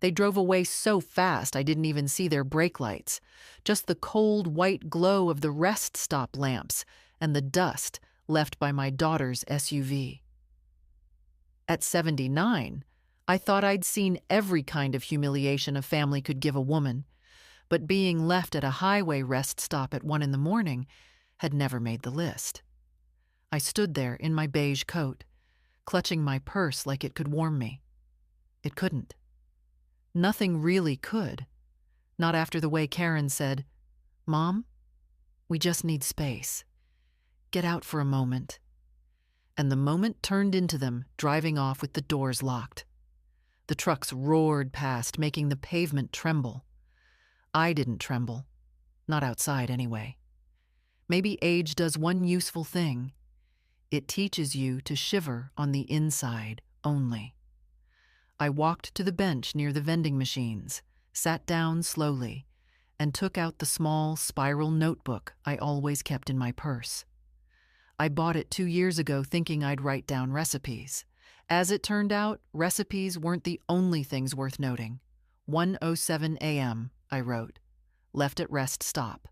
They drove away so fast I didn't even see their brake lights, just the cold white glow of the rest stop lamps and the dust left by my daughter's SUV. At 79, I thought I'd seen every kind of humiliation a family could give a woman, but being left at a highway rest stop at 1 in the morning had never made the list. I stood there in my beige coat, clutching my purse like it could warm me. It couldn't. Nothing really could. Not after the way Karen said, "Mom, we just need space. Get out for a moment." And the moment turned into them driving off with the doors locked. The trucks roared past, making the pavement tremble. I didn't tremble. Not outside, anyway. Maybe age does one useful thing. It teaches you to shiver on the inside only. I walked to the bench near the vending machines, sat down slowly, and took out the small spiral notebook I always kept in my purse. I bought it 2 years ago thinking I'd write down recipes. As it turned out, recipes weren't the only things worth noting. 1:07 a.m., I wrote. Left at rest stop.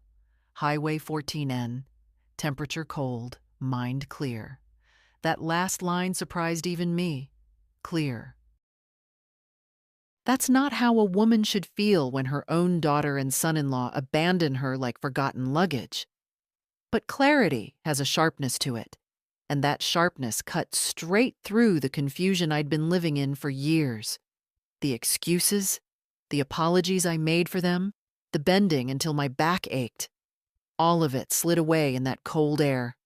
Highway 14N. Temperature cold, mind clear. That last line surprised even me. Clear. That's not how a woman should feel when her own daughter and son-in-law abandon her like forgotten luggage. But clarity has a sharpness to it, and that sharpness cut straight through the confusion I'd been living in for years. The excuses, the apologies I made for them, the bending until my back ached. All of it slid away in that cold air.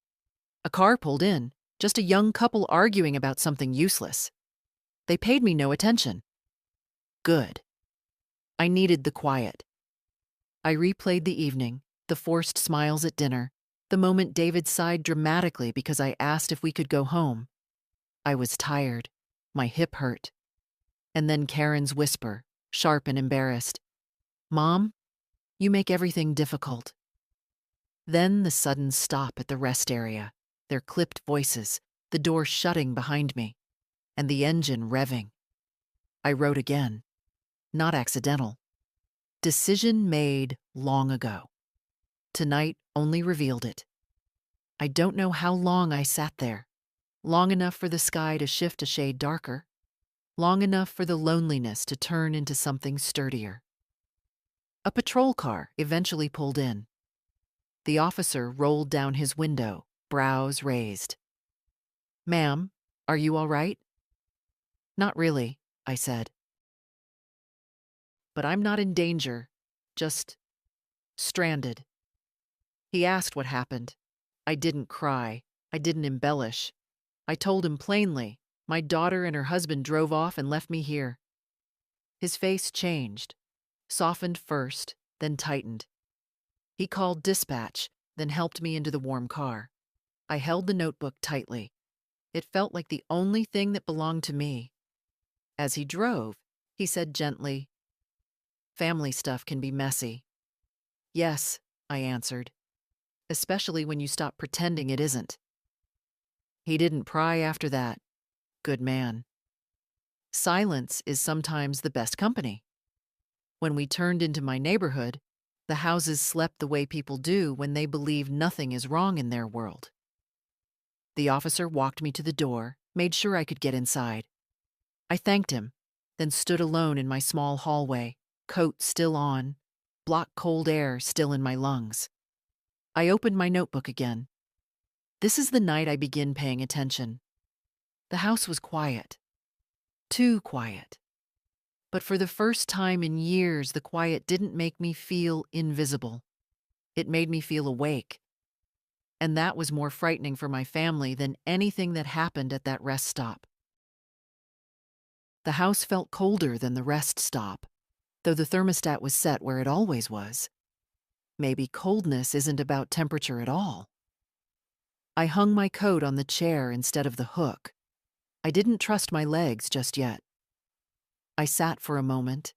A car pulled in, just a young couple arguing about something useless. They paid me no attention. Good. I needed the quiet. I replayed the evening, the forced smiles at dinner, the moment David sighed dramatically because I asked if we could go home. I was tired. My hip hurt. And then Karen's whisper, sharp and embarrassed. "Mom, you make everything difficult." Then the sudden stop at the rest area, their clipped voices, the door shutting behind me, and the engine revving. I wrote again. Not accidental. Decision made long ago. Tonight only revealed it. I don't know how long I sat there. Long enough for the sky to shift a shade darker. Long enough for the loneliness to turn into something sturdier. A patrol car eventually pulled in. The officer rolled down his window, brows raised. "Ma'am, are you all right?" "Not really," I said. "But I'm not in danger, just stranded." He asked what happened. I didn't cry. I didn't embellish. I told him plainly, my daughter and her husband drove off and left me here. His face changed, softened first, then tightened. He called dispatch, then helped me into the warm car. I held the notebook tightly. It felt like the only thing that belonged to me. As he drove, he said gently, "Family stuff can be messy." "Yes," I answered. "Especially when you stop pretending it isn't." He didn't pry after that. Good man. Silence is sometimes the best company. When we turned into my neighborhood, the houses slept the way people do when they believe nothing is wrong in their world. The officer walked me to the door, made sure I could get inside. I thanked him, then stood alone in my small hallway, coat still on, block cold air still in my lungs. I opened my notebook again. This is the night I begin paying attention. The house was quiet. Too quiet. But for the first time in years, the quiet didn't make me feel invisible. It made me feel awake. And that was more frightening for my family than anything that happened at that rest stop. The house felt colder than the rest stop, though the thermostat was set where it always was. Maybe coldness isn't about temperature at all. I hung my coat on the chair instead of the hook. I didn't trust my legs just yet. I sat for a moment,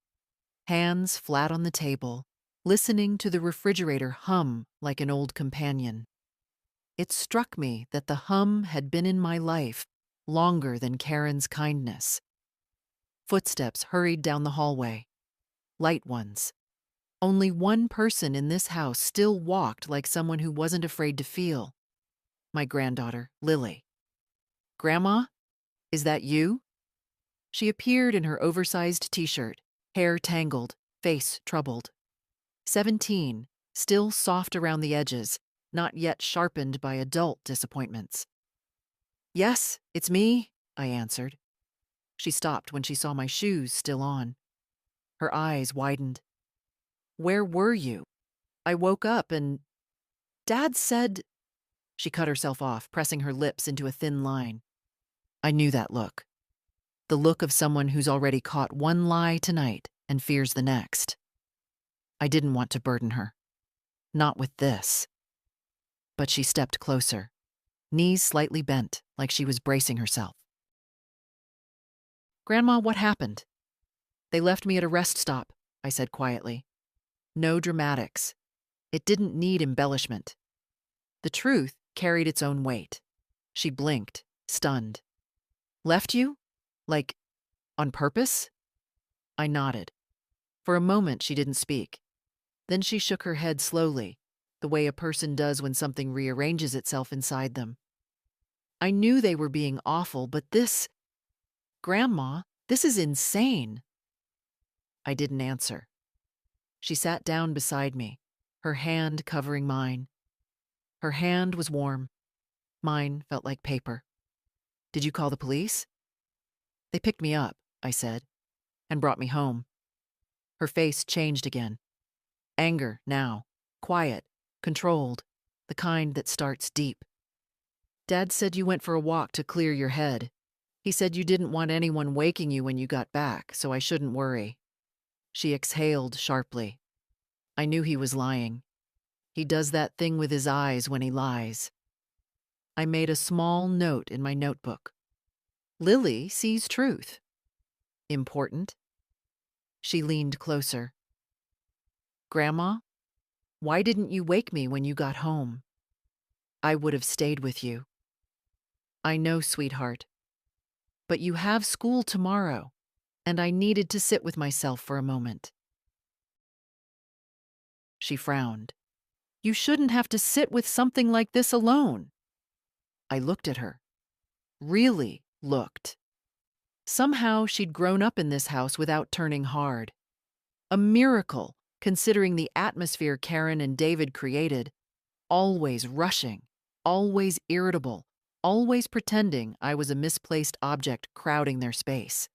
hands flat on the table, listening to the refrigerator hum like an old companion. It struck me that the hum had been in my life longer than Karen's kindness. Footsteps hurried down the hallway. Light ones. Only one person in this house still walked like someone who wasn't afraid to feel. My granddaughter, Lily. "Grandma, is that you?" She appeared in her oversized t-shirt, hair tangled, face troubled. 17, still soft around the edges, not yet sharpened by adult disappointments. "Yes, it's me," I answered. She stopped when she saw my shoes still on. Her eyes widened. "Where were you? I woke up and Dad said—" She cut herself off, pressing her lips into a thin line. I knew that look. The look of someone who's already caught one lie tonight and fears the next. I didn't want to burden her. Not with this. But she stepped closer, knees slightly bent, like she was bracing herself. "Grandma, what happened?" "They left me at a rest stop," I said quietly. No dramatics. It didn't need embellishment. The truth carried its own weight. She blinked, stunned. "Left you? Like, on purpose?" I nodded. For a moment, she didn't speak. Then she shook her head slowly, the way a person does when something rearranges itself inside them. I knew they were being awful, but this— "Grandma, this is insane." I didn't answer. She sat down beside me, her hand covering mine. Her hand was warm. Mine felt like paper. "Did you call the police?" "They picked me up," I said, "and brought me home." Her face changed again. Anger now, quiet, controlled, the kind that starts deep. "Dad said you went for a walk to clear your head. He said you didn't want anyone waking you when you got back, so I shouldn't worry." She exhaled sharply. I knew he was lying. He does that thing with his eyes when he lies. I made a small note in my notebook. Lily sees truth. Important. She leaned closer. "Grandma, why didn't you wake me when you got home? I would have stayed with you." "I know, sweetheart. But you have school tomorrow, and I needed to sit with myself for a moment." She frowned. "You shouldn't have to sit with something like this alone." I looked at her. Really looked. Somehow she'd grown up in this house without turning hard. A miracle, considering the atmosphere Karen and David created. Always rushing, always irritable, always pretending I was a misplaced object crowding their space.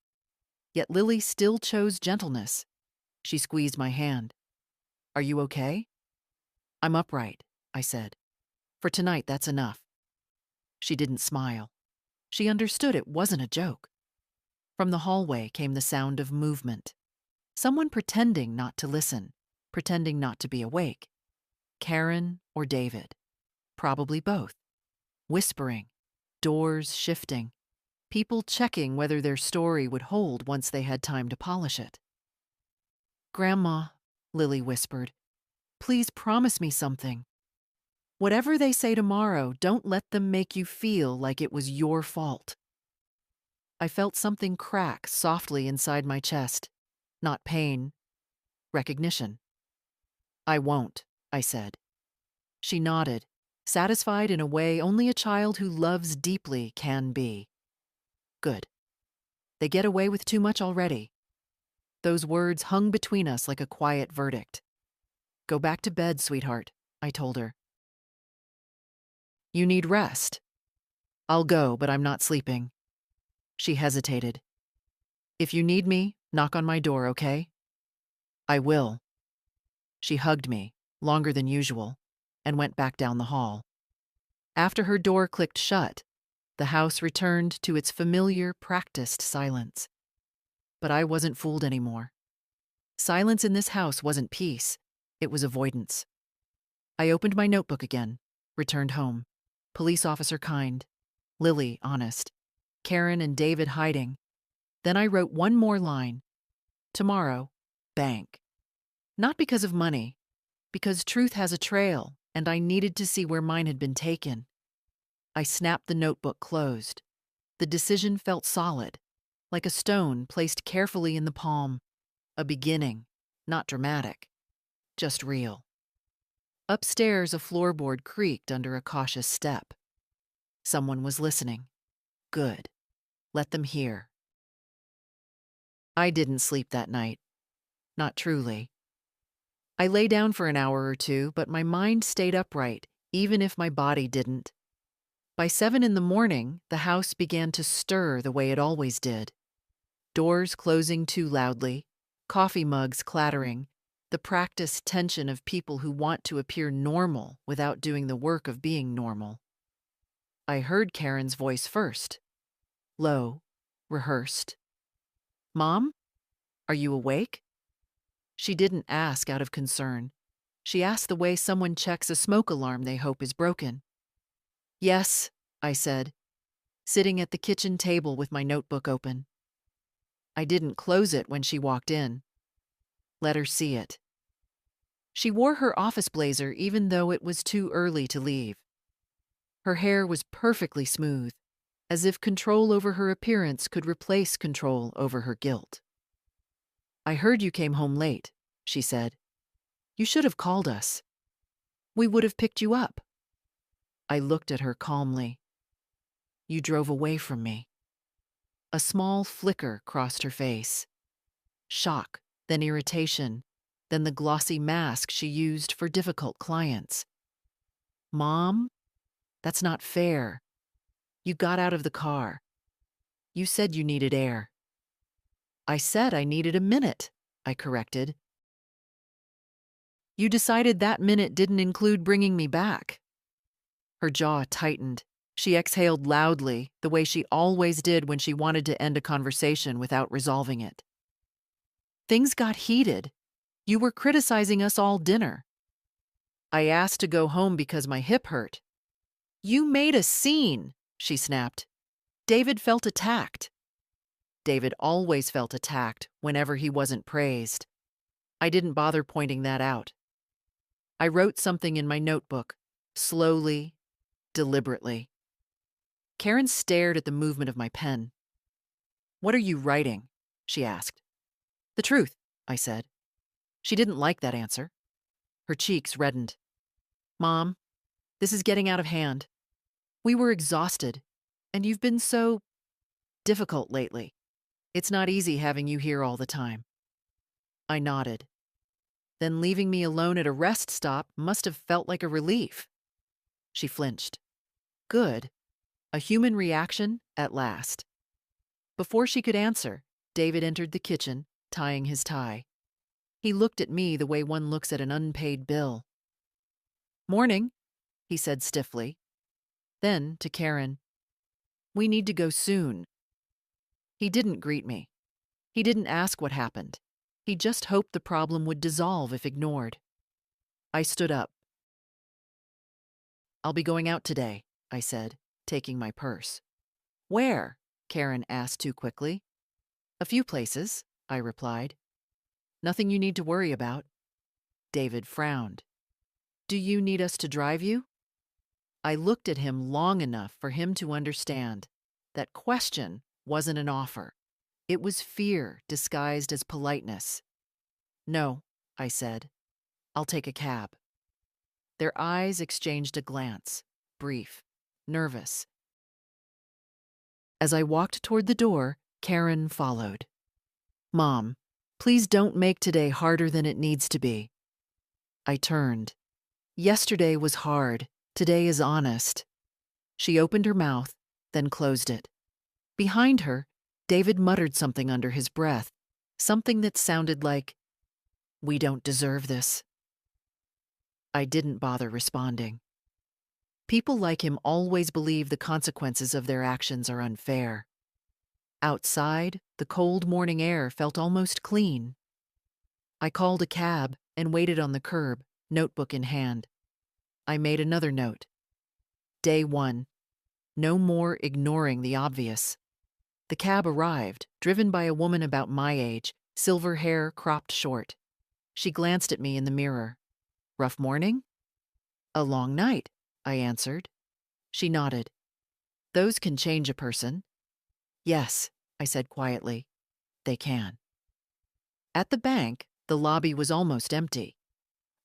Yet Lily still chose gentleness. She squeezed my hand. "Are you okay?" "I'm upright," I said. "For tonight, that's enough." She didn't smile. She understood it wasn't a joke. From the hallway came the sound of movement. Someone pretending not to listen, pretending not to be awake. Karen or David. Probably both. Whispering, doors shifting, people checking whether their story would hold once they had time to polish it. "Grandma," Lily whispered, "please promise me something. Whatever they say tomorrow, don't let them make you feel like it was your fault." I felt something crack softly inside my chest. Not pain, recognition. "I won't," I said. She nodded, satisfied in a way only a child who loves deeply can be. Good. They get away with too much already. Those words hung between us like a quiet verdict. "Go back to bed, sweetheart," I told her. "You need rest." "I'll go, but I'm not sleeping." She hesitated. "If you need me, knock on my door, okay?" "I will." She hugged me, longer than usual, and went back down the hall. After her door clicked shut, the house returned to its familiar, practiced silence. But I wasn't fooled anymore. Silence in this house wasn't peace, it was avoidance. I opened my notebook again, returned home. Police officer kind, Lily honest, Karen and David hiding. Then I wrote one more line. Tomorrow, bank. Not because of money, because truth has a trail, and I needed to see where mine had been taken. I snapped the notebook closed. The decision felt solid. like a stone placed carefully in the palm. A beginning, not dramatic, just real. Upstairs, a floorboard creaked under a cautious step. Someone was listening. Good. Let them hear. I didn't sleep that night. Not truly. I lay down for an hour or two, but my mind stayed upright, even if my body didn't. By 7 in the morning, the house began to stir the way it always did. Doors closing too loudly, coffee mugs clattering, the practiced tension of people who want to appear normal without doing the work of being normal. I heard Karen's voice first. Low, rehearsed. "Mom? Are you awake?" She didn't ask out of concern. She asked the way someone checks a smoke alarm they hope is broken. "Yes," I said, sitting at the kitchen table with my notebook open. I didn't close it when she walked in. Let her see it. She wore her office blazer even though it was too early to leave. Her hair was perfectly smooth, as if control over her appearance could replace control over her guilt. "I heard you came home late," she said. "You should have called us. We would have picked you up." I looked at her calmly. "You drove away from me." A small flicker crossed her face. Shock, then irritation, then the glossy mask she used for difficult clients. "Mom, that's not fair. You got out of the car. You said you needed air." "I said I needed a minute," I corrected. "You decided that minute didn't include bringing me back." Her jaw tightened. She exhaled loudly, the way she always did when she wanted to end a conversation without resolving it. "Things got heated. You were criticizing us all dinner. I asked to go home because my hip hurt." "You made a scene," she snapped. "David felt attacked." David always felt attacked whenever he wasn't praised. I didn't bother pointing that out. I wrote something in my notebook, slowly, deliberately. Karen stared at the movement of my pen. "What are you writing?" she asked. "The truth," I said. She didn't like that answer. Her cheeks reddened. "Mom, this is getting out of hand. We were exhausted, and you've been so difficult lately. It's not easy having you here all the time." I nodded. Then leaving me alone at a rest stop must have felt like a relief. She flinched. Good. A human reaction at last. Before she could answer, David entered the kitchen, tying his tie. He looked at me the way one looks at an unpaid bill. "Morning," he said stiffly. Then, to Karen, "We need to go soon." He didn't greet me. He didn't ask what happened. He just hoped the problem would dissolve if ignored. I stood up. "I'll be going out today," I said, taking my purse. "Where?" Karen asked too quickly. "A few places," I replied. "Nothing you need to worry about." David frowned. "Do you need us to drive you?" I looked at him long enough for him to understand that question wasn't an offer. It was fear disguised as politeness. "No," I said. "I'll take a cab." Their eyes exchanged a glance, brief, nervous. As I walked toward the door, Karen followed. "Mom, please don't make today harder than it needs to be." I turned. "Yesterday was hard. Today is honest." She opened her mouth, then closed it. Behind her, David muttered something under his breath, something that sounded like, "We don't deserve this." I didn't bother responding. People like him always believe the consequences of their actions are unfair. Outside, the cold morning air felt almost clean. I called a cab and waited on the curb, notebook in hand. I made another note. Day 1. No more ignoring the obvious. The cab arrived, driven by a woman about my age, silver hair cropped short. She glanced at me in the mirror. "Rough morning?" "A long night," I answered. She nodded. "Those can change a person." "Yes," I said quietly. They can. At the bank, the lobby was almost empty.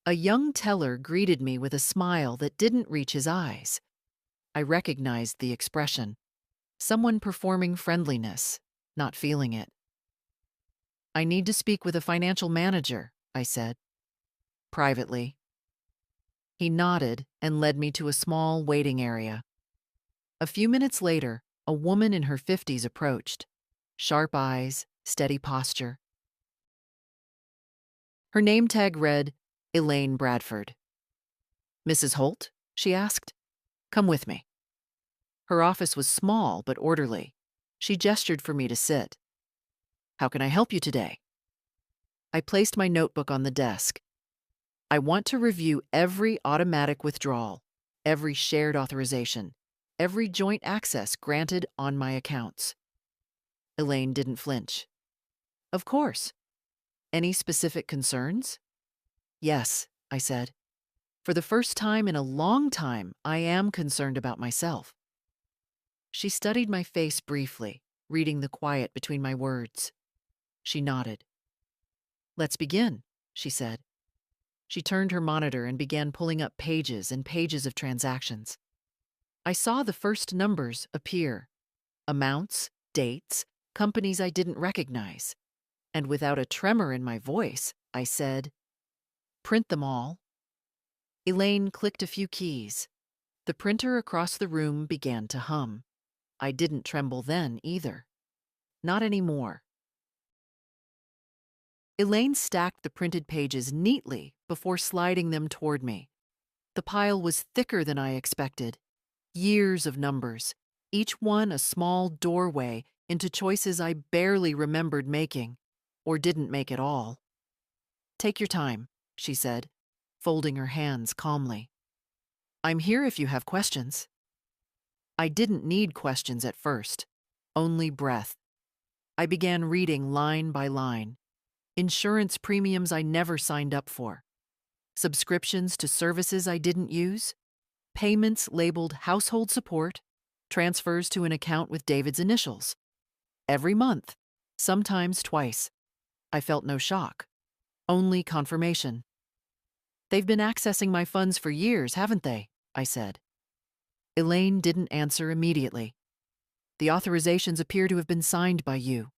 A young teller greeted me with a smile that didn't reach his eyes. I recognized the expression. Someone performing friendliness, not feeling it. I need to speak with a financial manager, I said. Privately. He nodded and led me to a small waiting area. A few minutes later, a woman in her 50s approached. Sharp eyes, steady posture. Her name tag read, Elaine Bradford. Mrs. Holt? She asked. Come with me. Her office was small but orderly. She gestured for me to sit. How can I help you today? I placed my notebook on the desk. I want to review every automatic withdrawal, every shared authorization, every joint access granted on my accounts. Elaine didn't flinch. Of course. Any specific concerns? Yes, I said. For the first time in a long time, I am concerned about myself. She studied my face briefly, reading the quiet between my words. She nodded. Let's begin, she said. She turned her monitor and began pulling up pages and pages of transactions. I saw the first numbers appear. Amounts, dates, companies I didn't recognize. And without a tremor in my voice, I said, print them all. Elaine clicked a few keys. The printer across the room began to hum. I didn't tremble then either. Not anymore. Elaine stacked the printed pages neatly before sliding them toward me. The pile was thicker than I expected. Years of numbers, each one a small doorway into choices I barely remembered making, or didn't make at all. Take your time, she said, folding her hands calmly. I'm here if you have questions. I didn't need questions at first, only breath. I began reading line by line. Insurance premiums I never signed up for. Subscriptions to services I didn't use. Payments labeled household support. Transfers to an account with David's initials. Every month, sometimes twice. I felt no shock, only confirmation. They've been accessing my funds for years, haven't they? I said. Elaine didn't answer immediately. The authorizations appear to have been signed by you.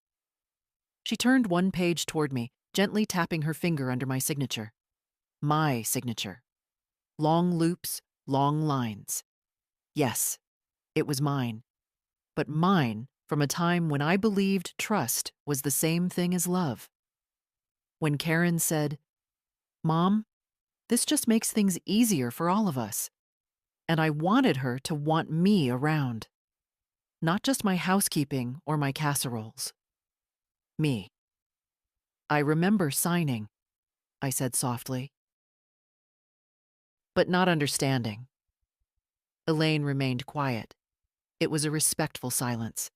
She turned one page toward me, gently tapping her finger under my signature. My signature. Long loops, long lines. Yes, it was mine. But mine from a time when I believed trust was the same thing as love. When Karen said, Mom, this just makes things easier for all of us. And I wanted her to want me around. Not just my housekeeping or my casseroles. Me. I remember signing, I said softly. But not understanding. Elaine remained quiet. It was a respectful silence.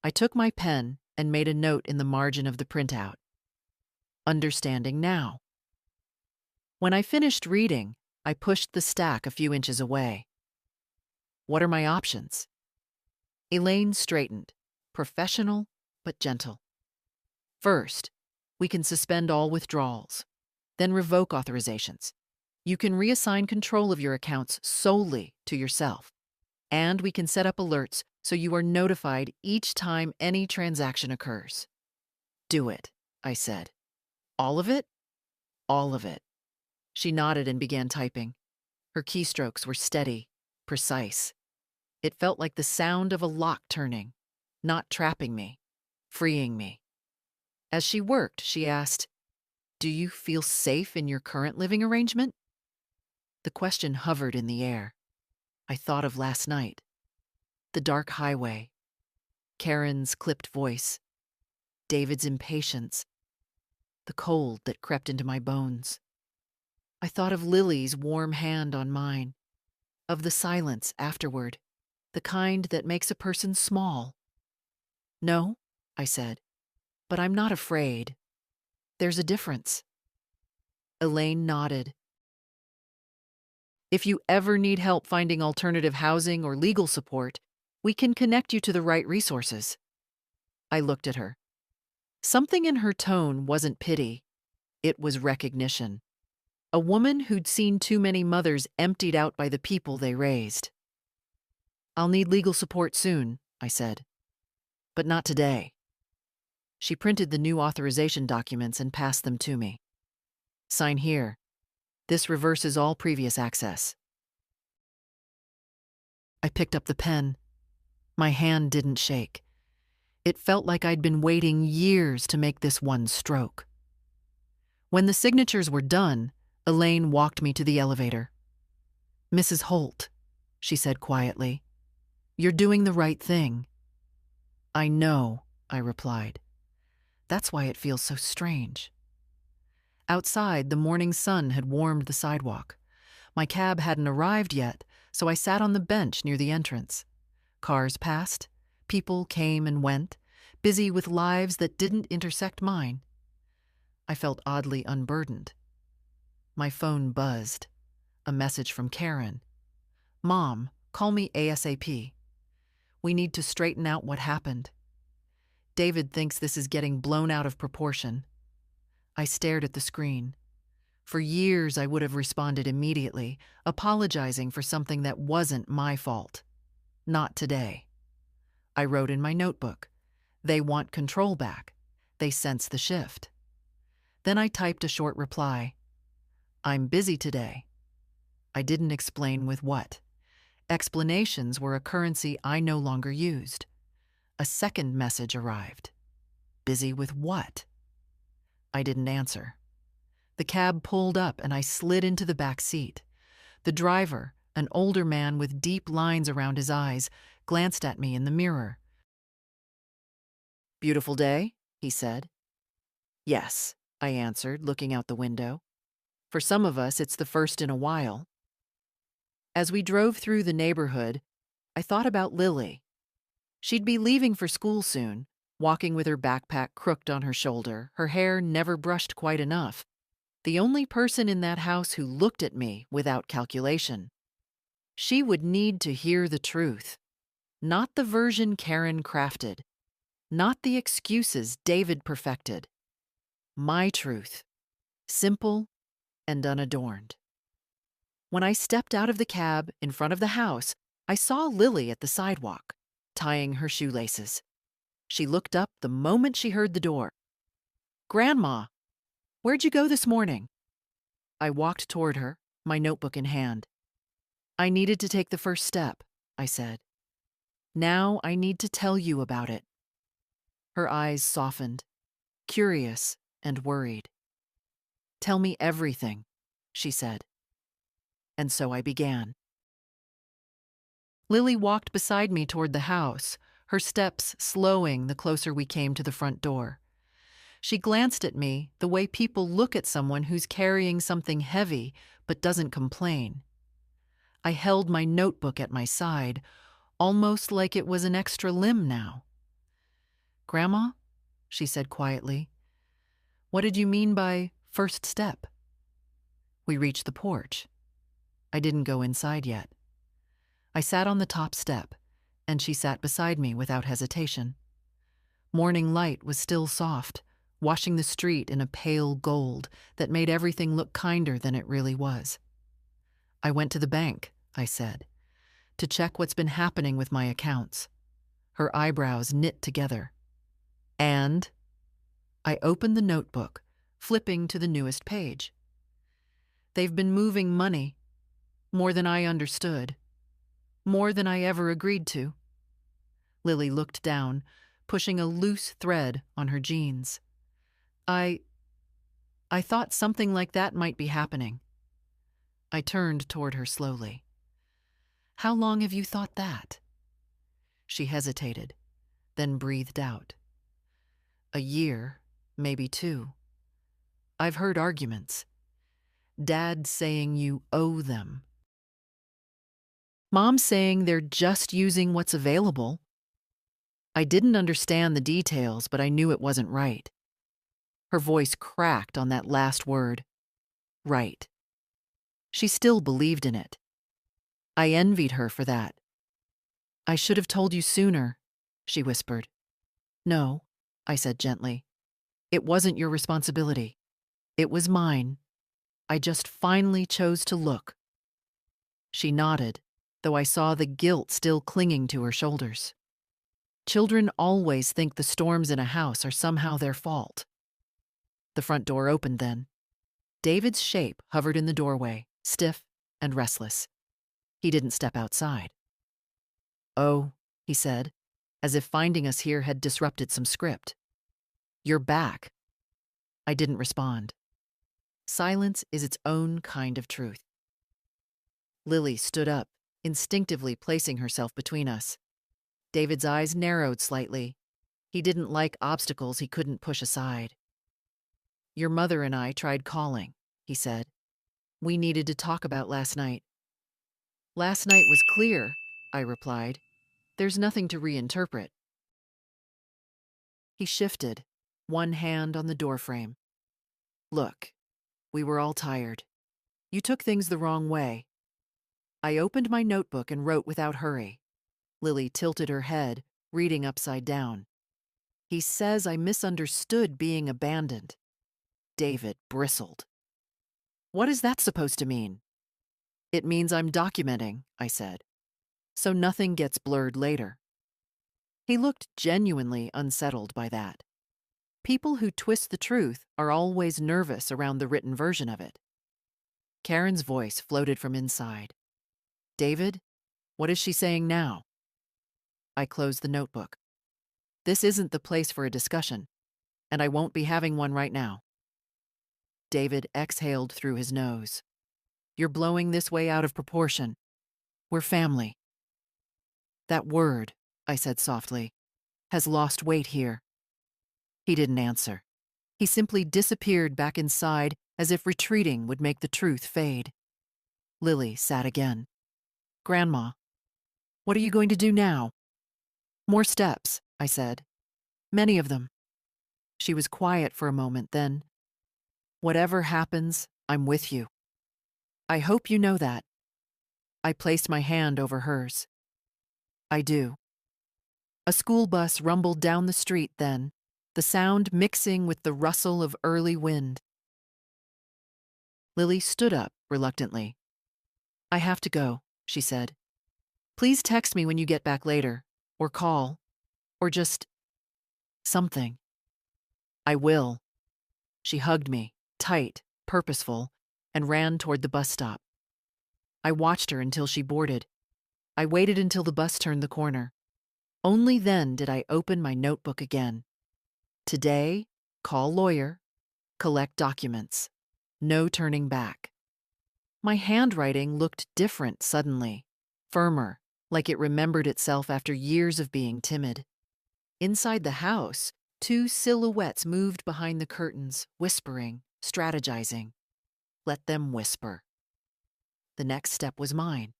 I took my pen and made a note in the margin of the printout. Understanding now. When I finished reading, I pushed the stack a few inches away. What are my options? Elaine straightened, professional but gentle. First, we can suspend all withdrawals, then revoke authorizations. You can reassign control of your accounts solely to yourself, and we can set up alerts so you are notified each time any transaction occurs. Do it, I said. All of it? All of it. She nodded and began typing. Her keystrokes were steady, precise. It felt like the sound of a lock turning, not trapping me, freeing me. As she worked, she asked, Do you feel safe in your current living arrangement? The question hovered in the air. I thought of last night. The dark highway. Karen's clipped voice. David's impatience. The cold that crept into my bones. I thought of Lily's warm hand on mine. Of the silence afterward. The kind that makes a person small. No, I said, but I'm not afraid. There's a difference. Elaine nodded. If you ever need help finding alternative housing or legal support, we can connect you to the right resources. I looked at her. Something in her tone wasn't pity, it was recognition. A woman who'd seen too many mothers emptied out by the people they raised. "I'll need legal support soon," I said. "But not today." She printed the new authorization documents and passed them to me. "Sign here. This reverses all previous access." I picked up the pen. My hand didn't shake. It felt like I'd been waiting years to make this one stroke. When the signatures were done, Elaine walked me to the elevator. "Mrs. Holt," she said quietly, "you're doing the right thing." "I know," I replied. That's why it feels so strange. Outside, the morning sun had warmed the sidewalk. My cab hadn't arrived yet, so I sat on the bench near the entrance. Cars passed, people came and went, busy with lives that didn't intersect mine. I felt oddly unburdened. My phone buzzed. A message from Karen. "Mom, call me ASAP. We need to straighten out what happened. David thinks this is getting blown out of proportion." I stared at the screen. For years, I would have responded immediately, apologizing for something that wasn't my fault. Not today. I wrote in my notebook, "They want control back. They sense the shift." Then I typed a short reply. "I'm busy today." I didn't explain with what. Explanations were a currency I no longer used. A second message arrived. "Busy with what?" I didn't answer. The cab pulled up and I slid into the back seat. The driver, an older man with deep lines around his eyes, glanced at me in the mirror. "Beautiful day?" he said. "Yes," I answered, looking out the window. "For some of us, it's the first in a while." As we drove through the neighborhood, I thought about Lily. She'd be leaving for school soon, walking with her backpack crooked on her shoulder, her hair never brushed quite enough. The only person in that house who looked at me without calculation. She would need to hear the truth. Not the version Karen crafted. Not the excuses David perfected. My truth. Simple and unadorned. When I stepped out of the cab in front of the house, I saw Lily at the sidewalk, tying her shoelaces. She looked up the moment she heard the door. "Grandma, where'd you go this morning?" I walked toward her, my notebook in hand. "I needed to take the first step," I said. "Now I need to tell you about it." Her eyes softened, curious and worried. "Tell me everything," she said. And so I began. Lily walked beside me toward the house, her steps slowing the closer we came to the front door. She glanced at me the way people look at someone who's carrying something heavy but doesn't complain. I held my notebook at my side, almost like it was an extra limb now. "Grandma," she said quietly, "what did you mean by first step?" We reached the porch. I didn't go inside yet. I sat on the top step, and she sat beside me without hesitation. Morning light was still soft, washing the street in a pale gold that made everything look kinder than it really was. "I went to the bank," I said, "to check what's been happening with my accounts." Her eyebrows knit together. "And?" I opened the notebook, flipping to the newest page. "They've been moving money, more than I understood, more than I ever agreed to." Lily looked down, pushing a loose thread on her jeans. I thought something like that might be happening." I turned toward her slowly. "How long have you thought that?" She hesitated, then breathed out. "A year, maybe 2. I've heard arguments. Dad saying you owe them. Mom saying they're just using what's available." I didn't understand the details, but I knew it wasn't right. Her voice cracked on that last word. Right. She still believed in it. I envied her for that. "I should have told you sooner," she whispered. No, I said gently. It wasn't your responsibility. It was mine. I just finally chose to look. She nodded, though I saw the guilt still clinging to her shoulders. Children always think the storms in a house are somehow their fault. The front door opened then. David's shape hovered in the doorway, stiff and restless. He didn't step outside. "Oh," he said, as if finding us here had disrupted some script. "You're back." I didn't respond. Silence is its own kind of truth. Lily stood up, instinctively placing herself between us. David's eyes narrowed slightly. He didn't like obstacles he couldn't push aside. "Your mother and I tried calling," he said. "We needed to talk about last night." "Last night was clear," I replied. "There's nothing to reinterpret." He shifted, one hand on the doorframe. "Look, we were all tired. You took things the wrong way." I opened my notebook and wrote without hurry. Lily tilted her head, reading upside down. "He says I misunderstood being abandoned." David bristled. "What is that supposed to mean?" "It means I'm documenting," I said, "so nothing gets blurred later." He looked genuinely unsettled by that. People who twist the truth are always nervous around the written version of it. Karen's voice floated from inside. "David, what is she saying now?" I closed the notebook. "This isn't the place for a discussion, and I won't be having one right now." David exhaled through his nose. "You're blowing this way out of proportion. We're family." "That word," I said softly, "has lost weight here." He didn't answer. He simply disappeared back inside as if retreating would make the truth fade. Lily sat again. "Grandma, what are you going to do now?" "More steps," I said. "Many of them." She was quiet for a moment, then, "Whatever happens, I'm with you. I hope you know that." I placed my hand over hers. "I do." A school bus rumbled down the street then, the sound mixing with the rustle of early wind. Lily stood up reluctantly. "I have to go," she said. "Please text me when you get back later, or call, or just something." "I will." She hugged me, tight, purposeful, and ran toward the bus stop. I watched her until she boarded. I waited until the bus turned the corner. Only then did I open my notebook again. Today, call lawyer, collect documents. No turning back. My handwriting looked different suddenly, firmer, like it remembered itself after years of being timid. Inside the house, two silhouettes moved behind the curtains, whispering, strategizing. Let them whisper. The next step was mine.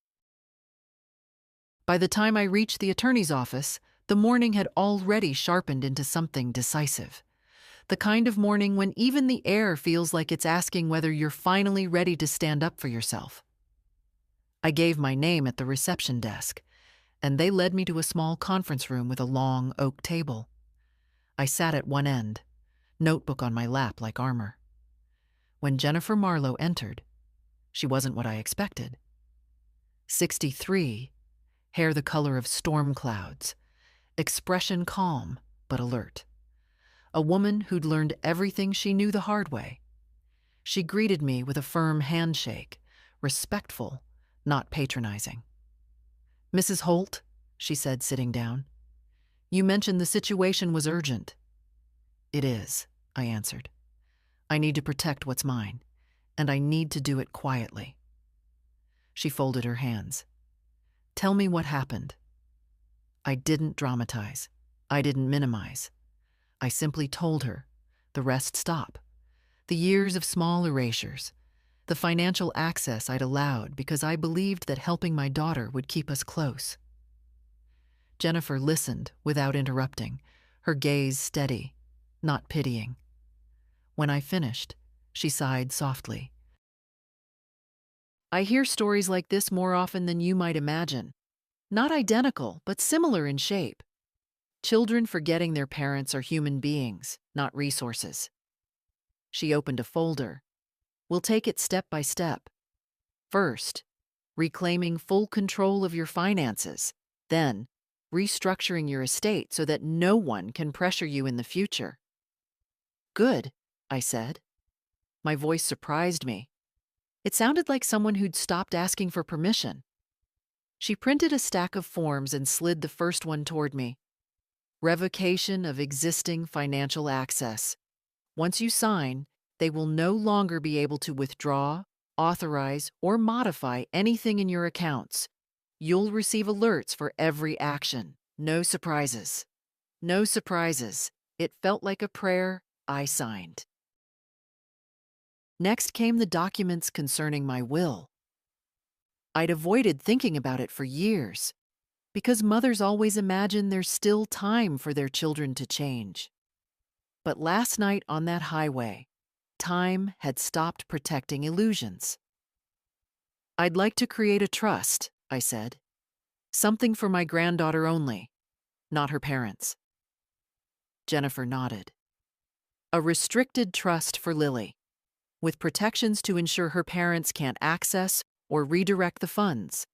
By the time I reached the attorney's office, the morning had already sharpened into something decisive. The kind of morning when even the air feels like it's asking whether you're finally ready to stand up for yourself. I gave my name at the reception desk, and they led me to a small conference room with a long oak table. I sat at one end, notebook on my lap like armor. When Jennifer Marlowe entered, she wasn't what I expected. 63, hair the color of storm clouds, expression calm but alert. A woman who'd learned everything she knew the hard way. She greeted me with a firm handshake, respectful, not patronizing. "Mrs. Holt," she said, sitting down, "you mentioned the situation was urgent." "It is," I answered. "I need to protect what's mine, and I need to do it quietly." She folded her hands. "Tell me what happened." I didn't dramatize. I didn't minimize. I simply told her. The rest stop. The years of small erasures. The financial access I'd allowed because I believed that helping my daughter would keep us close. Jennifer listened without interrupting, her gaze steady, not pitying. When I finished, she sighed softly. "I hear stories like this more often than you might imagine. Not identical, but similar in shape. Children forgetting their parents are human beings, not resources. She opened a folder. We'll take it step by step. First, reclaiming full control of your finances. Then, restructuring your estate so that no one can pressure you in the future. Good, I said. My voice surprised me. It sounded like someone who'd stopped asking for permission. She printed a stack of forms and slid the first one toward me. Revocation of existing financial access. Once you sign, they will no longer be able to withdraw, authorize, or modify anything in your accounts. You'll receive alerts for every action. No surprises. No surprises. It felt like a prayer. I signed. Next came the documents concerning my will. I'd avoided thinking about it for years, because mothers always imagine there's still time for their children to change. But last night on that highway, time had stopped protecting illusions. I'd like to create a trust, I said. Something for my granddaughter only, not her parents. Jennifer nodded. A restricted trust for Lily, with protections to ensure her parents can't access or redirect the funds.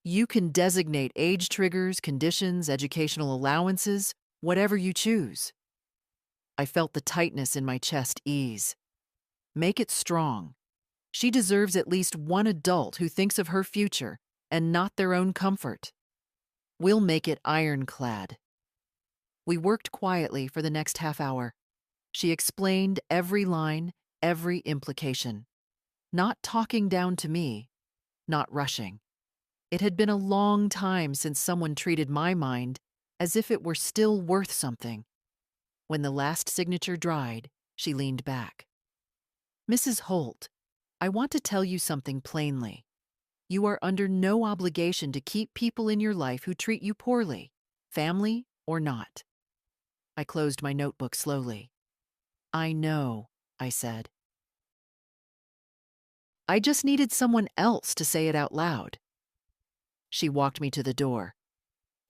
You can designate age triggers, conditions, educational allowances, whatever you choose. I felt the tightness in my chest ease. Make it strong. She deserves at least one adult who thinks of her future and not their own comfort. We'll make it ironclad. We worked quietly for the next half hour. She explained every line, every implication. Not talking down to me, not rushing. It had been a long time since someone treated my mind as if it were still worth something. When the last signature dried, she leaned back. Mrs. Holt, I want to tell you something plainly. You are under no obligation to keep people in your life who treat you poorly, family or not. I closed my notebook slowly. I know, I said. I just needed someone else to say it out loud. She walked me to the door.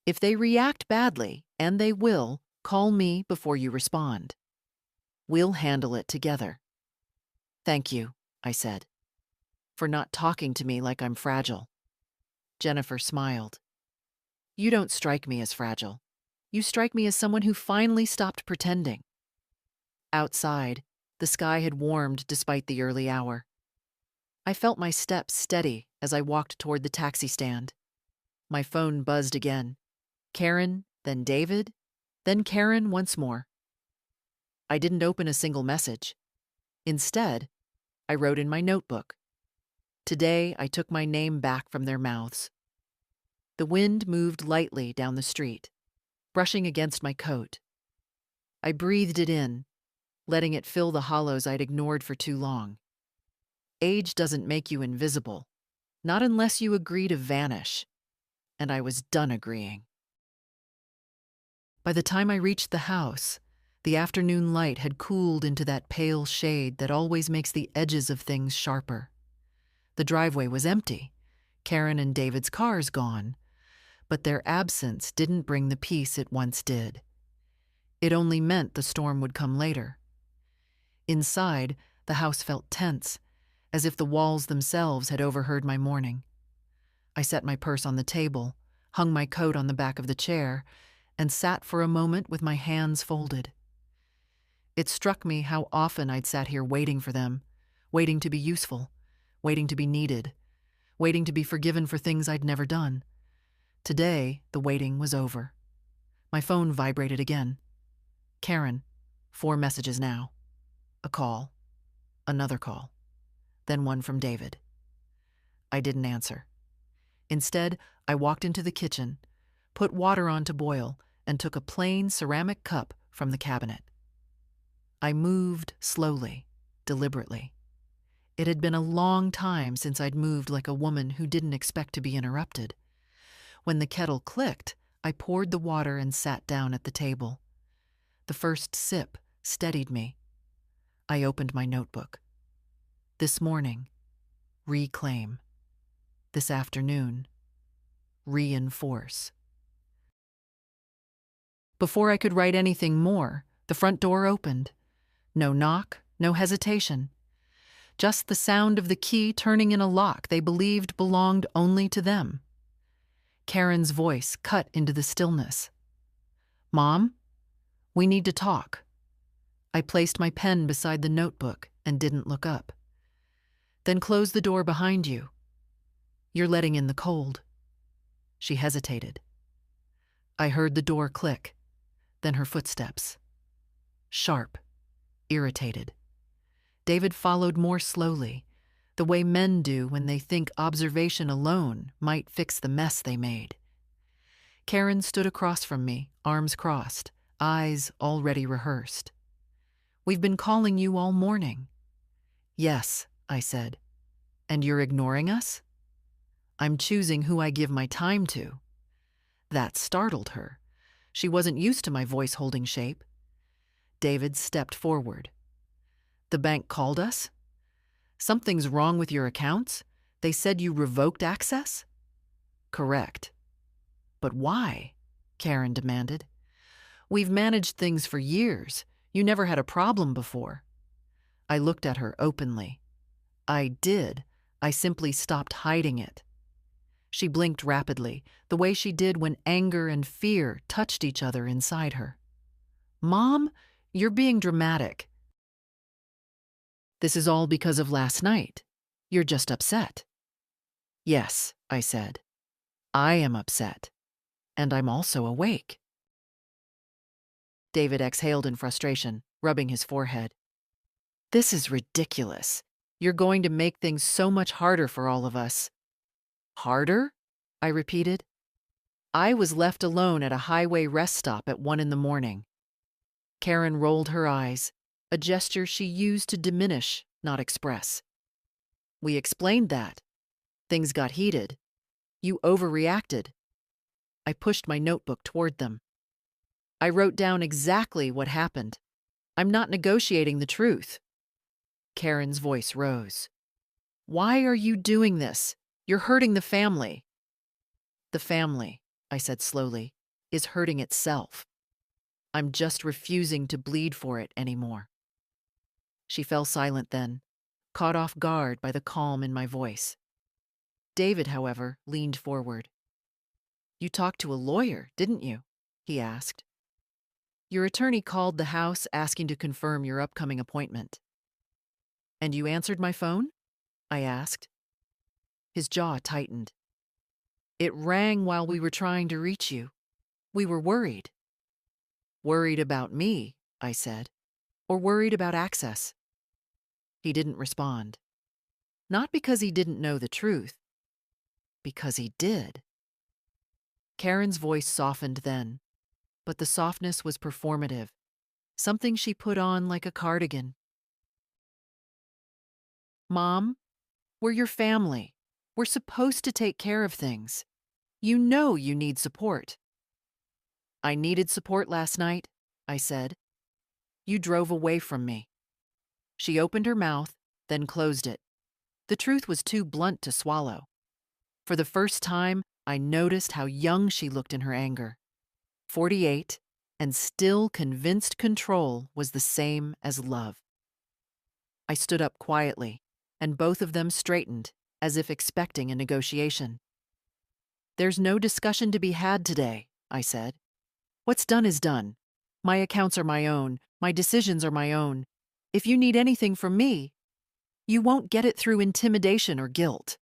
If they react badly, and they will, call me before you respond. We'll handle it together. Thank you, I said, for not talking to me like I'm fragile. Jennifer smiled. You don't strike me as fragile. You strike me as someone who finally stopped pretending. Outside, the sky had warmed despite the early hour. I felt my steps steady as I walked toward the taxi stand. My phone buzzed again. Karen, then David, then Karen once more. I didn't open a single message. Instead, I wrote in my notebook. Today, I took my name back from their mouths. The wind moved lightly down the street, brushing against my coat. I breathed it in, letting it fill the hollows I'd ignored for too long. Age doesn't make you invisible, not unless you agree to vanish. And I was done agreeing. By the time I reached the house, the afternoon light had cooled into that pale shade that always makes the edges of things sharper. The driveway was empty, Karen and David's cars gone, but their absence didn't bring the peace it once did. It only meant the storm would come later. Inside, the house felt tense, as if the walls themselves had overheard my mourning. I set my purse on the table, hung my coat on the back of the chair, and sat for a moment with my hands folded. It struck me how often I'd sat here waiting for them, waiting to be useful, waiting to be needed, waiting to be forgiven for things I'd never done. Today, the waiting was over. My phone vibrated again. Karen, 4 messages now. A call. Another call. Then one from David. I didn't answer. Instead, I walked into the kitchen, put water on to boil, and took a plain ceramic cup from the cabinet. I moved slowly, deliberately. It had been a long time since I'd moved like a woman who didn't expect to be interrupted. When the kettle clicked, I poured the water and sat down at the table. The first sip steadied me. I opened my notebook. This morning, reclaim. This afternoon, reinforce. Before I could write anything more, the front door opened. No knock, no hesitation. Just the sound of the key turning in a lock they believed belonged only to them. Karen's voice cut into the stillness. "Mom, we need to talk." I placed my pen beside the notebook and didn't look up. "Then close the door behind you. You're letting in the cold." She hesitated. I heard the door click, then her footsteps. Sharp, irritated. David followed more slowly, the way men do when they think observation alone might fix the mess they made. Karen stood across from me, arms crossed, eyes already rehearsed. "We've been calling you all morning." "Yes," I said. "And you're ignoring us?" "I'm choosing who I give my time to." That startled her. She wasn't used to my voice holding shape. David stepped forward. "The bank called us? Something's wrong with your accounts? They said you revoked access?" "Correct." "But why?" Karen demanded. "We've managed things for years. You never had a problem before." I looked at her openly. "I did. I simply stopped hiding it." She blinked rapidly, the way she did when anger and fear touched each other inside her. "Mom, you're being dramatic." "This is all because of last night. You're just upset." "Yes," I said. "I am upset. And I'm also awake." David exhaled in frustration, rubbing his forehead. "This is ridiculous. You're going to make things so much harder for all of us." "Harder?" I repeated. I was left alone at a highway rest stop at 1 a.m. Karen rolled her eyes, a gesture she used to diminish, not express. "We explained that. Things got heated. You overreacted." I pushed my notebook toward them. I wrote down exactly what happened. "I'm not negotiating the truth." Karen's voice rose. "Why are you doing this? You're hurting the family." "The family," I said slowly, "is hurting itself. I'm just refusing to bleed for it anymore." She fell silent then, caught off guard by the calm in my voice. David, however, leaned forward. "You talked to a lawyer, didn't you?" he asked. "Your attorney called the house asking to confirm your upcoming appointment." "And you answered my phone?" I asked. His jaw tightened. "It rang while we were trying to reach you. We were worried." "Worried about me," I said, "or worried about access?" He didn't respond. Not because he didn't know the truth, because he did. Karen's voice softened then, but the softness was performative, something she put on like a cardigan. "Mom, we're your family. We're supposed to take care of things. You know you need support." "I needed support last night," I said. "You drove away from me." She opened her mouth, then closed it. The truth was too blunt to swallow. For the first time, I noticed how young she looked in her anger. 48, and still convinced control was the same as love. I stood up quietly, and both of them straightened, as if expecting a negotiation. "There's no discussion to be had today," I said. "What's done is done. My accounts are my own. My decisions are my own. If you need anything from me, you won't get it through intimidation or guilt."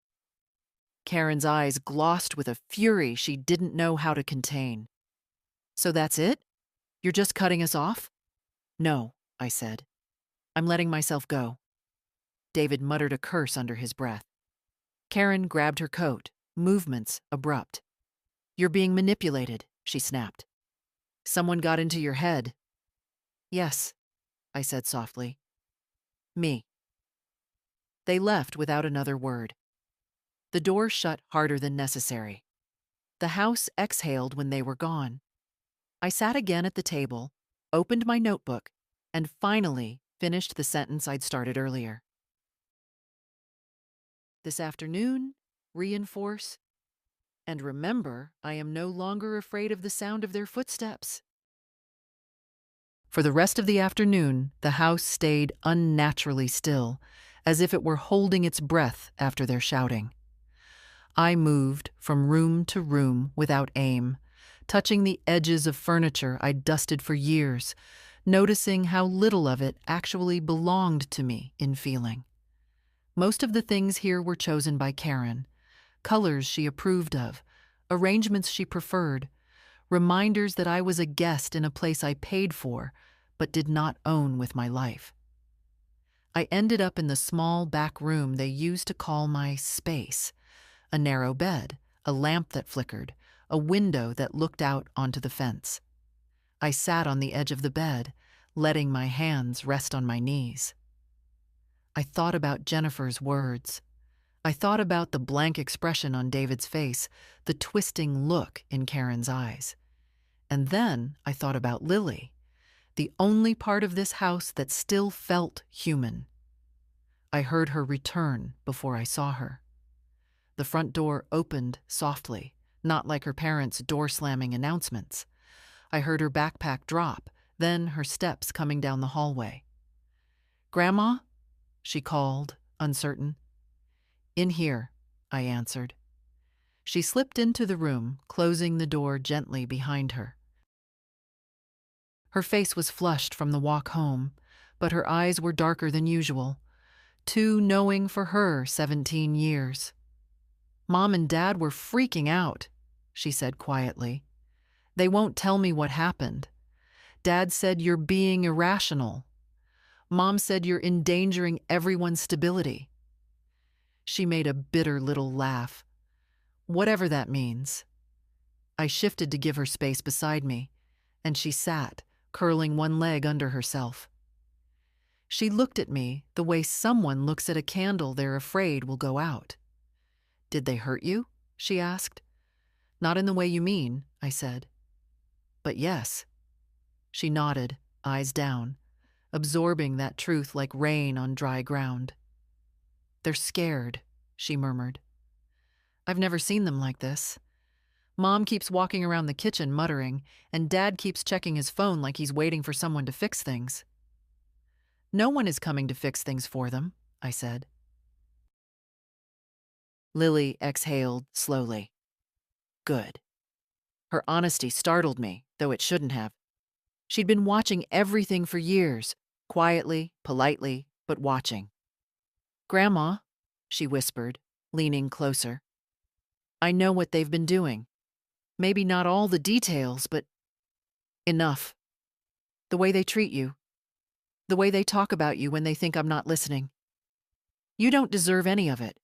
Karen's eyes glossed with a fury she didn't know how to contain. "So that's it? You're just cutting us off?" "No," I said. "I'm letting myself go." David muttered a curse under his breath. Karen grabbed her coat, movements abrupt. "You're being manipulated," she snapped. "Someone got into your head." "Yes," I said softly. "Me." They left without another word. The door shut harder than necessary. The house exhaled when they were gone. I sat again at the table, opened my notebook, and finally finished the sentence I'd started earlier. "This afternoon, reinforce, and remember, I am no longer afraid of the sound of their footsteps." For the rest of the afternoon, the house stayed unnaturally still, as if it were holding its breath after their shouting. I moved from room to room without aim, touching the edges of furniture I'd dusted for years, noticing how little of it actually belonged to me in feeling. Most of the things here were chosen by Karen, colors she approved of, arrangements she preferred, reminders that I was a guest in a place I paid for but did not own with my life. I ended up in the small back room they used to call my space, a narrow bed, a lamp that flickered, a window that looked out onto the fence. I sat on the edge of the bed, letting my hands rest on my knees. I thought about Jennifer's words. I thought about the blank expression on David's face, the twisting look in Karen's eyes. And then I thought about Lily, the only part of this house that still felt human. I heard her return before I saw her. The front door opened softly, not like her parents' door-slamming announcements. I heard her backpack drop, then her steps coming down the hallway. "Grandma?" she called, uncertain. "In here," I answered. She slipped into the room, closing the door gently behind her. Her face was flushed from the walk home, but her eyes were darker than usual, too knowing for her 17 years. "Mom and Dad were freaking out," she said quietly. "They won't tell me what happened. Dad said you're being irrational. Mom said you're endangering everyone's stability." She made a bitter little laugh. "Whatever that means." I shifted to give her space beside me, and she sat, curling one leg under herself. She looked at me the way someone looks at a candle they're afraid will go out. "Did they hurt you?" she asked. "Not in the way you mean," I said. "But yes." She nodded, eyes down, absorbing that truth like rain on dry ground. "They're scared," she murmured. "I've never seen them like this. Mom keeps walking around the kitchen muttering, and Dad keeps checking his phone like he's waiting for someone to fix things." "No one is coming to fix things for them," I said. Lily exhaled slowly. Good. Her honesty startled me, though it shouldn't have. She'd been watching everything for years, quietly, politely, but watching. "Grandma," she whispered, leaning closer. "I know what they've been doing. Maybe not all the details, but enough. The way they treat you. The way they talk about you when they think I'm not listening. You don't deserve any of it."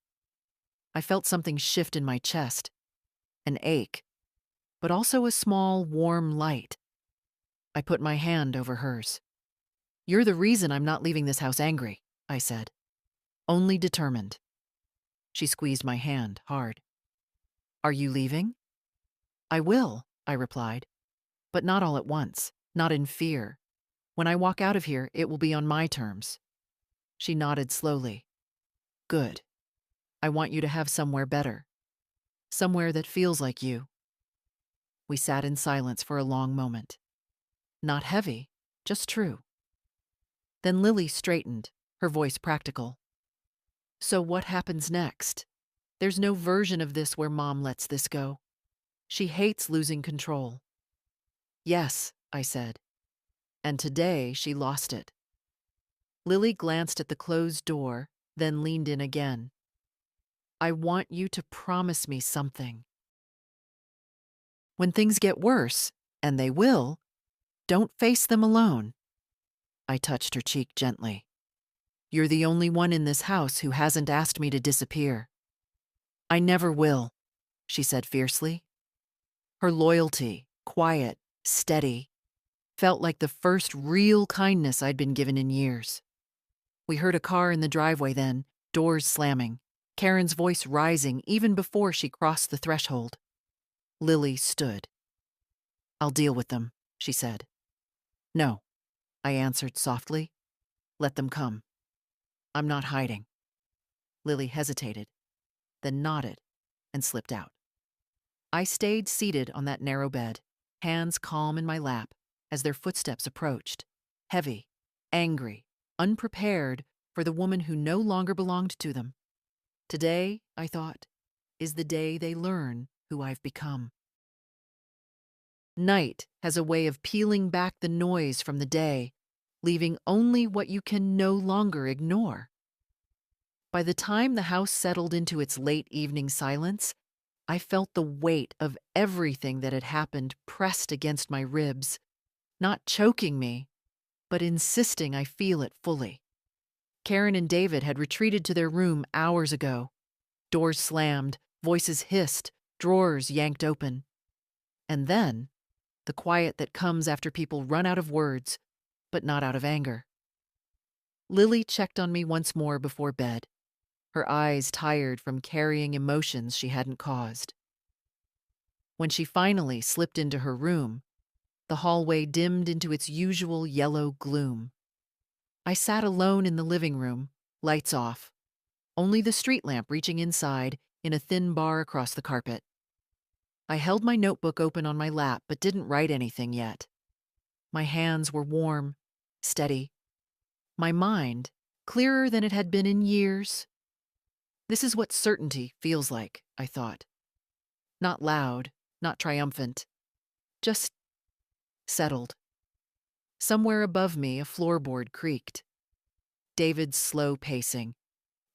I felt something shift in my chest, an ache, but also a small, warm light. I put my hand over hers. "You're the reason I'm not leaving this house angry," I said. "Only determined." She squeezed my hand hard. "Are you leaving?" "I will," I replied. "But not all at once, not in fear. When I walk out of here, it will be on my terms." She nodded slowly. "Good. I want you to have somewhere better. Somewhere that feels like you." We sat in silence for a long moment. Not heavy, just true. Then Lily straightened, her voice practical. "So what happens next? There's no version of this where Mom lets this go. She hates losing control." "Yes," I said. And today she lost it. Lily glanced at the closed door, then leaned in again. "I want you to promise me something. When things get worse, and they will, don't face them alone." I touched her cheek gently. "You're the only one in this house who hasn't asked me to disappear." "I never will," she said fiercely. Her loyalty, quiet, steady, felt like the first real kindness I'd been given in years. We heard a car in the driveway then, doors slamming, Karen's voice rising even before she crossed the threshold. Lily stood. "I'll deal with them," she said. "No," I answered softly. "Let them come. I'm not hiding." Lily hesitated, then nodded and slipped out. I stayed seated on that narrow bed, hands calm in my lap, as their footsteps approached. heavy, angry, unprepared for the woman who no longer belonged to them. Today, I thought, is the day they learn who I've become. Night has a way of peeling back the noise from the day, leaving only what you can no longer ignore. By the time the house settled into its late evening silence, I felt the weight of everything that had happened pressed against my ribs, not choking me, but insisting I feel it fully. Karen and David had retreated to their room hours ago. Doors slammed, voices hissed, drawers yanked open. And then, the quiet that comes after people run out of words, but not out of anger. Lily checked on me once more before bed, her eyes tired from carrying emotions she hadn't caused. When she finally slipped into her room, the hallway dimmed into its usual yellow gloom. I sat alone in the living room, lights off, only the street lamp reaching inside in a thin bar across the carpet. I held my notebook open on my lap but didn't write anything yet. My hands were warm, steady. My mind clearer than it had been in years. This is what certainty feels like, I thought. Not loud, not triumphant, just settled. Somewhere above me, a floorboard creaked. David's slow pacing.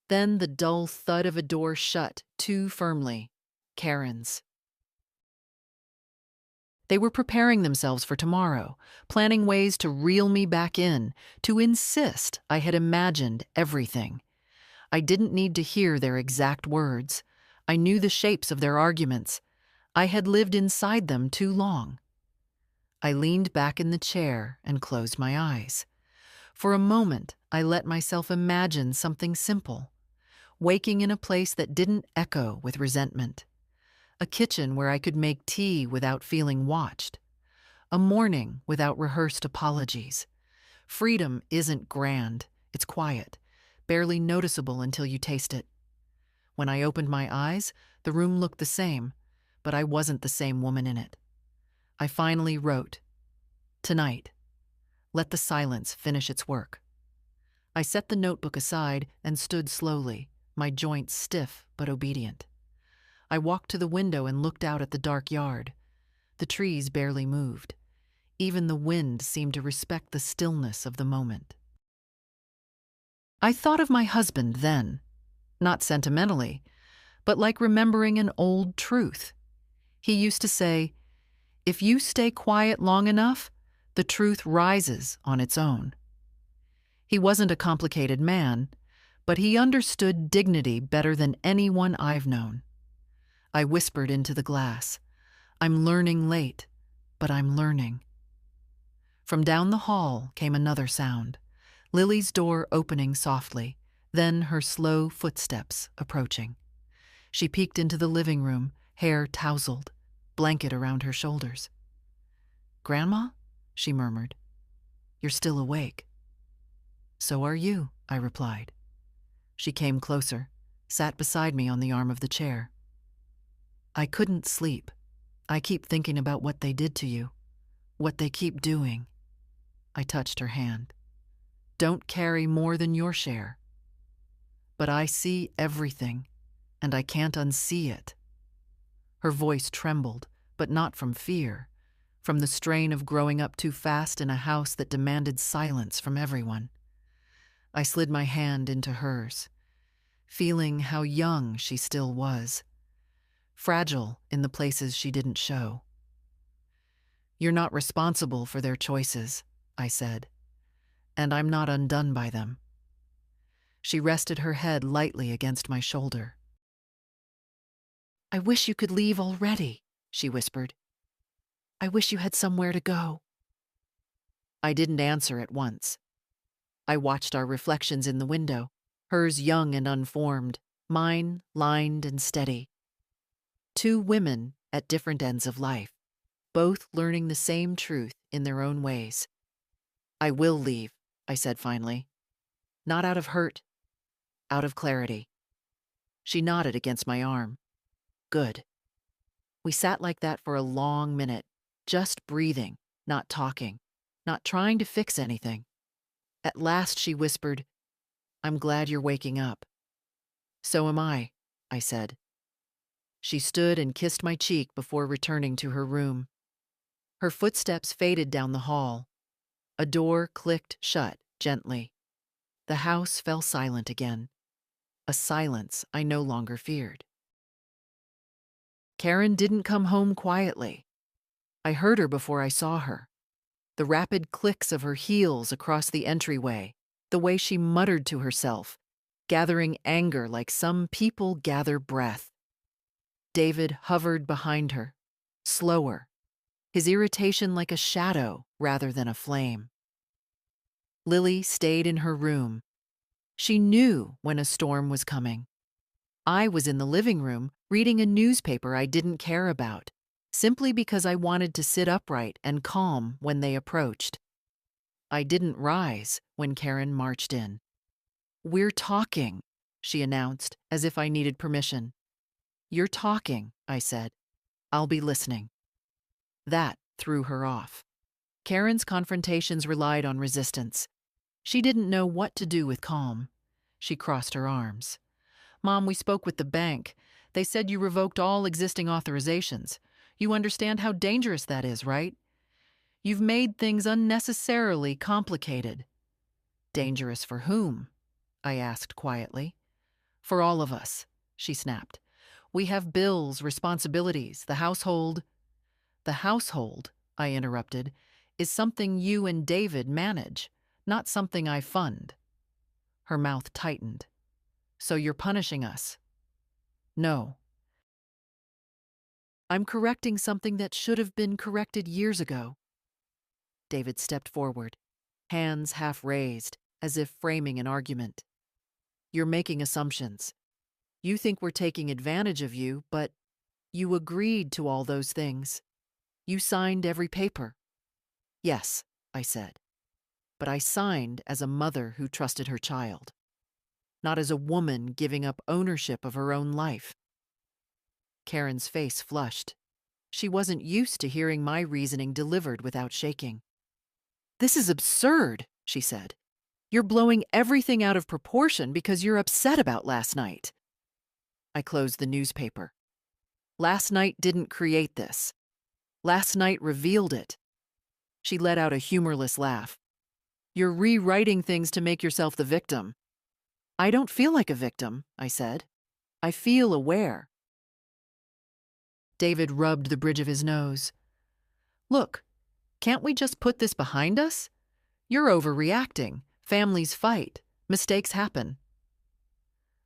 Then the dull thud of a door shut too firmly. Karen's. They were preparing themselves for tomorrow, planning ways to reel me back in, to insist I had imagined everything. I didn't need to hear their exact words. I knew the shapes of their arguments. I had lived inside them too long. I leaned back in the chair and closed my eyes. For a moment, I let myself imagine something simple, waking in a place that didn't echo with resentment. A kitchen where I could make tea without feeling watched. A morning without rehearsed apologies. Freedom isn't grand, it's quiet, barely noticeable until you taste it. When I opened my eyes, the room looked the same, but I wasn't the same woman in it. I finally wrote, "Tonight, let the silence finish its work." I set the notebook aside and stood slowly, my joints stiff but obedient. I walked to the window and looked out at the dark yard. The trees barely moved. Even the wind seemed to respect the stillness of the moment. I thought of my husband then, not sentimentally, but like remembering an old truth. He used to say, "If you stay quiet long enough, the truth rises on its own." He wasn't a complicated man, but he understood dignity better than anyone I've known. I whispered into the glass, "I'm learning late, but I'm learning." From down the hall came another sound, Lily's door opening softly, then her slow footsteps approaching. She peeked into the living room, hair tousled, blanket around her shoulders. "Grandma?" she murmured. "You're still awake." "So are you," I replied. She came closer, sat beside me on the arm of the chair. "I couldn't sleep. I keep thinking about what they did to you, what they keep doing." I touched her hand. "Don't carry more than your share." "But I see everything, and I can't unsee it." Her voice trembled, but not from fear, from the strain of growing up too fast in a house that demanded silence from everyone. I slid my hand into hers, feeling how young she still was. Fragile in the places she didn't show. "You're not responsible for their choices," I said, "and I'm not undone by them." She rested her head lightly against my shoulder. "I wish you could leave already," she whispered. "I wish you had somewhere to go." I didn't answer at once. I watched our reflections in the window, hers young and unformed, mine lined and steady. Two women at different ends of life, both learning the same truth in their own ways. "I will leave," I said finally. "Not out of hurt, out of clarity." She nodded against my arm. "Good." We sat like that for a long minute, just breathing, not talking, not trying to fix anything. At last she whispered, "I'm glad you're waking up." "So am I said. She stood and kissed my cheek before returning to her room. Her footsteps faded down the hall. A door clicked shut gently. The house fell silent again, a silence I no longer feared. Karen didn't come home quietly. I heard her before I saw her. The rapid clicks of her heels across the entryway, the way she muttered to herself, gathering anger like some people gather breath. David hovered behind her, slower, his irritation like a shadow rather than a flame. Lily stayed in her room. She knew when a storm was coming. I was in the living room reading a newspaper I didn't care about, simply because I wanted to sit upright and calm when they approached. I didn't rise when Karen marched in. "We're talking," she announced, as if I needed permission. "You're talking," I said. "I'll be listening." That threw her off. Karen's confrontations relied on resistance. She didn't know what to do with calm. She crossed her arms. "Mom, we spoke with the bank. They said you revoked all existing authorizations. You understand how dangerous that is, right? You've made things unnecessarily complicated." "Dangerous for whom?" I asked quietly. "For all of us," she snapped. "We have bills, responsibilities, the household." "The household," I interrupted, "is something you and David manage, not something I fund." Her mouth tightened. "So you're punishing us?" "No. I'm correcting something that should have been corrected years ago." David stepped forward, hands half raised, as if framing an argument. "You're making assumptions. You think we're taking advantage of you, but you agreed to all those things. You signed every paper." "Yes," I said, "but I signed as a mother who trusted her child, not as a woman giving up ownership of her own life." Karen's face flushed. She wasn't used to hearing my reasoning delivered without shaking. "This is absurd," she said. "You're blowing everything out of proportion because you're upset about last night." I closed the newspaper. "Last night didn't create this. Last night revealed it." She let out a humorless laugh. "You're rewriting things to make yourself the victim." "I don't feel like a victim," I said. "I feel aware." David rubbed the bridge of his nose. "Look, can't we just put this behind us? You're overreacting. Families fight. Mistakes happen."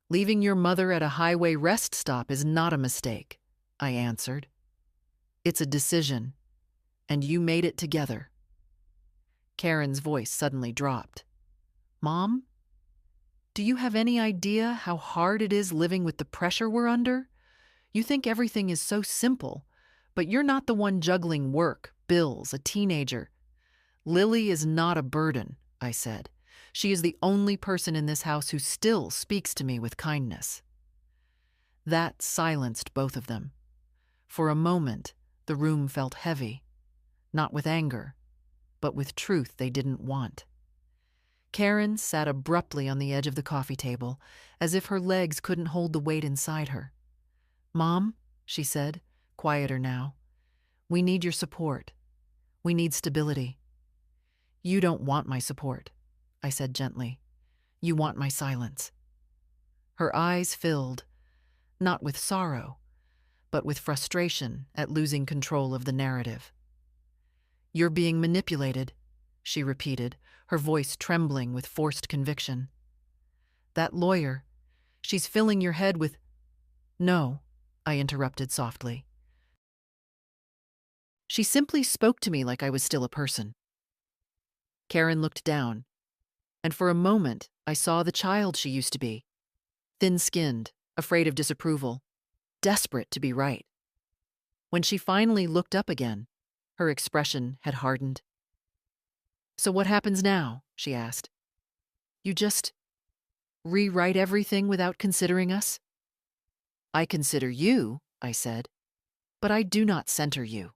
"Leaving your mother at a highway rest stop is not a mistake," I answered. "It's a decision, and you made it together." Karen's voice suddenly dropped. "Mom, do you have any idea how hard it is living with the pressure we're under? You think everything is so simple, but you're not the one juggling work, bills, a teenager." "Lily is not a burden," I said. "She is the only person in this house who still speaks to me with kindness." That silenced both of them. For a moment, the room felt heavy, not with anger, but with truth they didn't want. Karen sat abruptly on the edge of the coffee table, as if her legs couldn't hold the weight inside her. "Mom," she said, quieter now, "we need your support. We need stability." "You don't want my support," I said gently. "You want my silence." Her eyes filled, not with sorrow, but with frustration at losing control of the narrative. "You're being manipulated," she repeated, her voice trembling with forced conviction. "That lawyer, she's filling your head with—" "No," I interrupted softly. "She simply spoke to me like I was still a person." Karen looked down, and for a moment I saw the child she used to be. Thin-skinned, afraid of disapproval, desperate to be right. When she finally looked up again, her expression had hardened. "So what happens now?" she asked. "You just rewrite everything without considering us?" "I consider you," I said, "but I do not center you."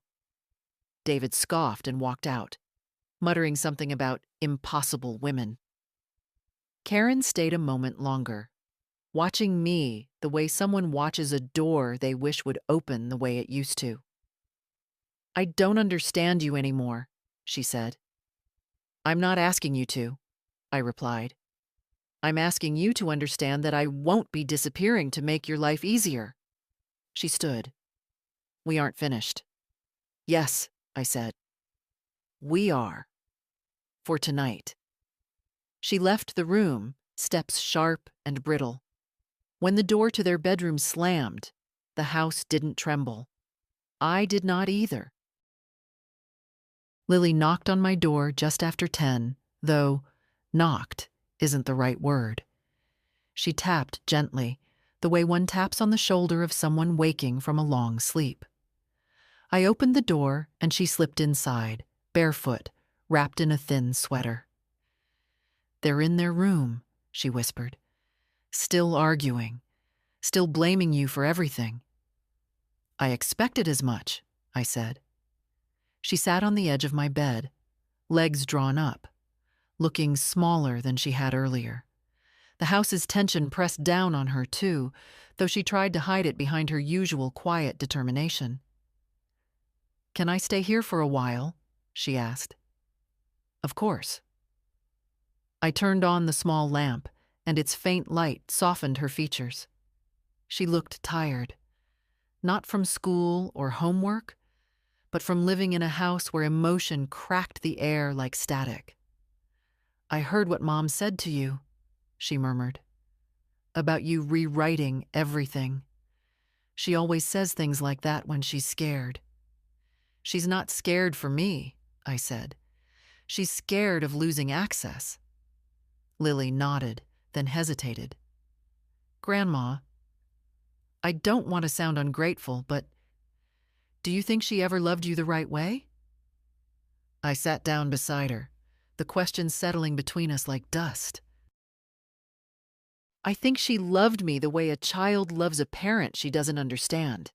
David scoffed and walked out, muttering something about impossible women. Karen stayed a moment longer, watching me the way someone watches a door they wish would open the way it used to. "I don't understand you anymore," she said. "I'm not asking you to," I replied. "I'm asking you to understand that I won't be disappearing to make your life easier." She stood. "We aren't finished." "Yes," I said. "We are. For tonight." She left the room, steps sharp and brittle. When the door to their bedroom slammed, the house didn't tremble. I did not either. Lily knocked on my door just after 10, though knocked isn't the right word. She tapped gently, the way one taps on the shoulder of someone waking from a long sleep. I opened the door and she slipped inside, barefoot, wrapped in a thin sweater. "They're in their room," she whispered. "Still arguing, still blaming you for everything." "I expected as much," I said. She sat on the edge of my bed, legs drawn up, looking smaller than she had earlier. The house's tension pressed down on her, too, though she tried to hide it behind her usual quiet determination. "Can I stay here for a while?" she asked. "Of course." I turned on the small lamp, and its faint light softened her features. She looked tired, not from school or homework, but from living in a house where emotion cracked the air like static. "I heard what Mom said to you," she murmured, "about you rewriting everything. She always says things like that when she's scared." "She's not scared for me," I said. "She's scared of losing access." Lily nodded, then hesitated. "Grandma, I don't want to sound ungrateful, but do you think she ever loved you the right way?" I sat down beside her, the question settling between us like dust. "I think she loved me the way a child loves a parent she doesn't understand.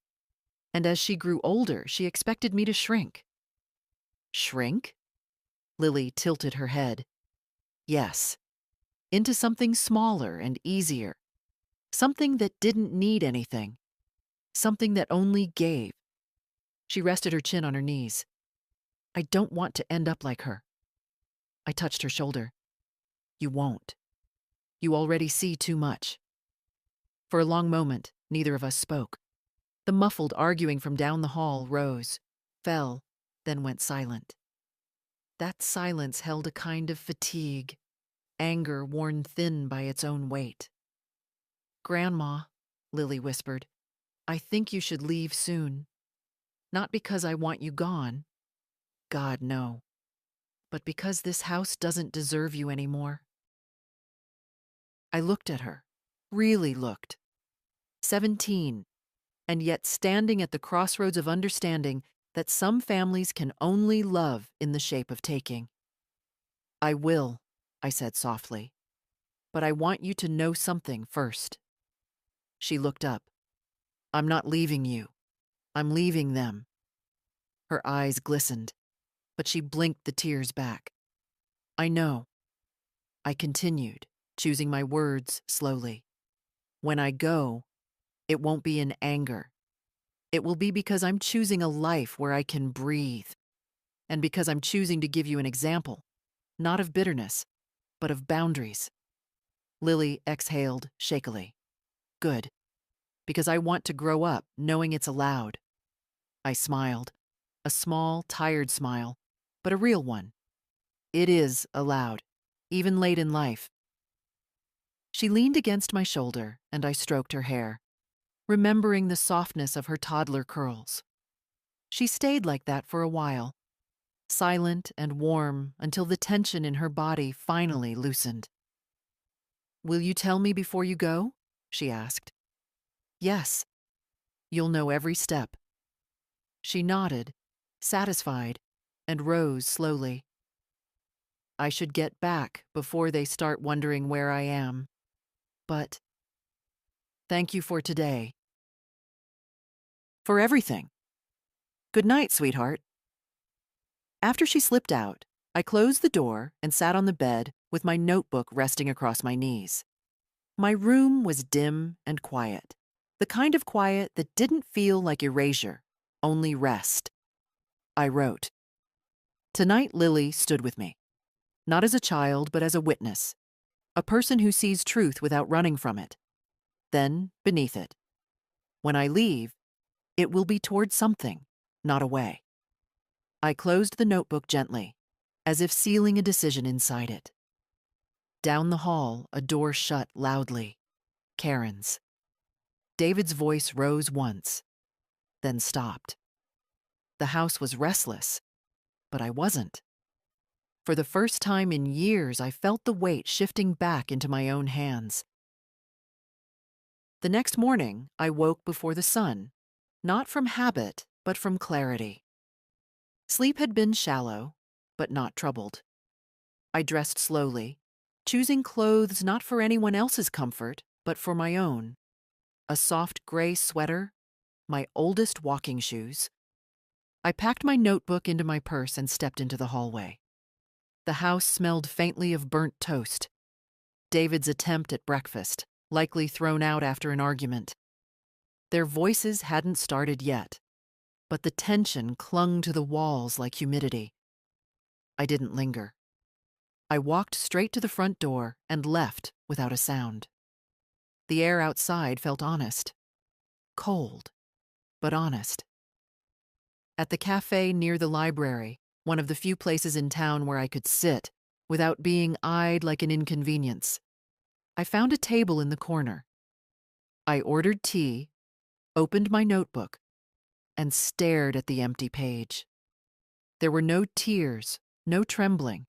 And as she grew older, she expected me to shrink." "Shrink?" Lily tilted her head. "Yes. Into something smaller and easier. Something that didn't need anything. Something that only gave." She rested her chin on her knees. "I don't want to end up like her." I touched her shoulder. "You won't. You already see too much." For a long moment, neither of us spoke. The muffled arguing from down the hall rose, fell, then went silent. That silence held a kind of fatigue, anger worn thin by its own weight. "Grandma," Lily whispered, "I think you should leave soon. Not because I want you gone. God, no. But because this house doesn't deserve you anymore." I looked at her, really looked. 17, and yet standing at the crossroads of understanding that some families can only love in the shape of taking. "I will," I said softly, "but I want you to know something first." She looked up. "I'm not leaving you. I'm leaving them." Her eyes glistened, but she blinked the tears back. "I know." I continued, choosing my words slowly. "When I go, it won't be in anger. It will be because I'm choosing a life where I can breathe, and because I'm choosing to give you an example, not of bitterness, but of boundaries." Lily exhaled shakily. "Good. Because I want to grow up knowing it's allowed." I smiled, a small, tired smile, but a real one. It is allowed, even late in life. She leaned against my shoulder, and I stroked her hair, remembering the softness of her toddler curls. She stayed like that for a while, silent and warm until the tension in her body finally loosened. "Will you tell me before you go?" she asked. "Yes. You'll know every step." She nodded, satisfied, and rose slowly. "I should get back before they start wondering where I am. But thank you for today. For everything. Good night, sweetheart." After she slipped out, I closed the door and sat on the bed with my notebook resting across my knees. My room was dim and quiet, the kind of quiet that didn't feel like erasure, only rest. I wrote, "Tonight Lily stood with me, not as a child but as a witness, a person who sees truth without running from it. Then, beneath it, when I leave, it will be toward something, not away." I closed the notebook gently, as if sealing a decision inside it. Down the hall, a door shut loudly. Karen's. David's voice rose once, then stopped. The house was restless, but I wasn't. For the first time in years, I felt the weight shifting back into my own hands. The next morning, I woke before the sun, not from habit, but from clarity. Sleep had been shallow, but not troubled. I dressed slowly, choosing clothes not for anyone else's comfort, but for my own. A soft gray sweater, my oldest walking shoes. I packed my notebook into my purse and stepped into the hallway. The house smelled faintly of burnt toast. David's attempt at breakfast, likely thrown out after an argument. Their voices hadn't started yet, but the tension clung to the walls like humidity. I didn't linger. I walked straight to the front door and left without a sound. The air outside felt honest. Cold, but honest. At the cafe near the library, one of the few places in town where I could sit without being eyed like an inconvenience, I found a table in the corner. I ordered tea, opened my notebook, and stared at the empty page. There were no tears, no trembling,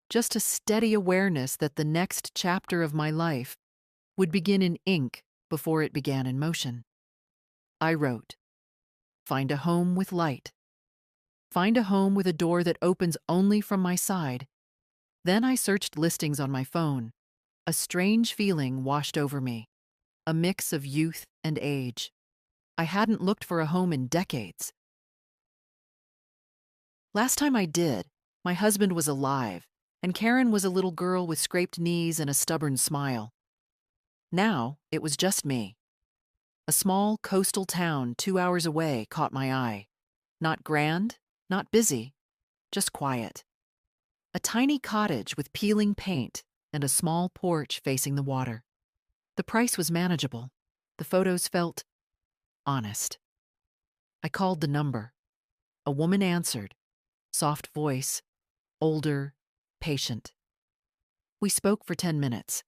just a steady awareness that the next chapter of my life would begin in ink before it began in motion. I wrote, "Find a home with light. Find a home with a door that opens only from my side." Then I searched listings on my phone. A strange feeling washed over me, a mix of youth and age. I hadn't looked for a home in decades. Last time I did, my husband was alive, and Karen was a little girl with scraped knees and a stubborn smile. Now, it was just me. A small coastal town 2 hours away caught my eye. Not grand, not busy, just quiet. A tiny cottage with peeling paint and a small porch facing the water. The price was manageable. The photos felt honest. I called the number. A woman answered, soft voice, older, patient. We spoke for 10 minutes.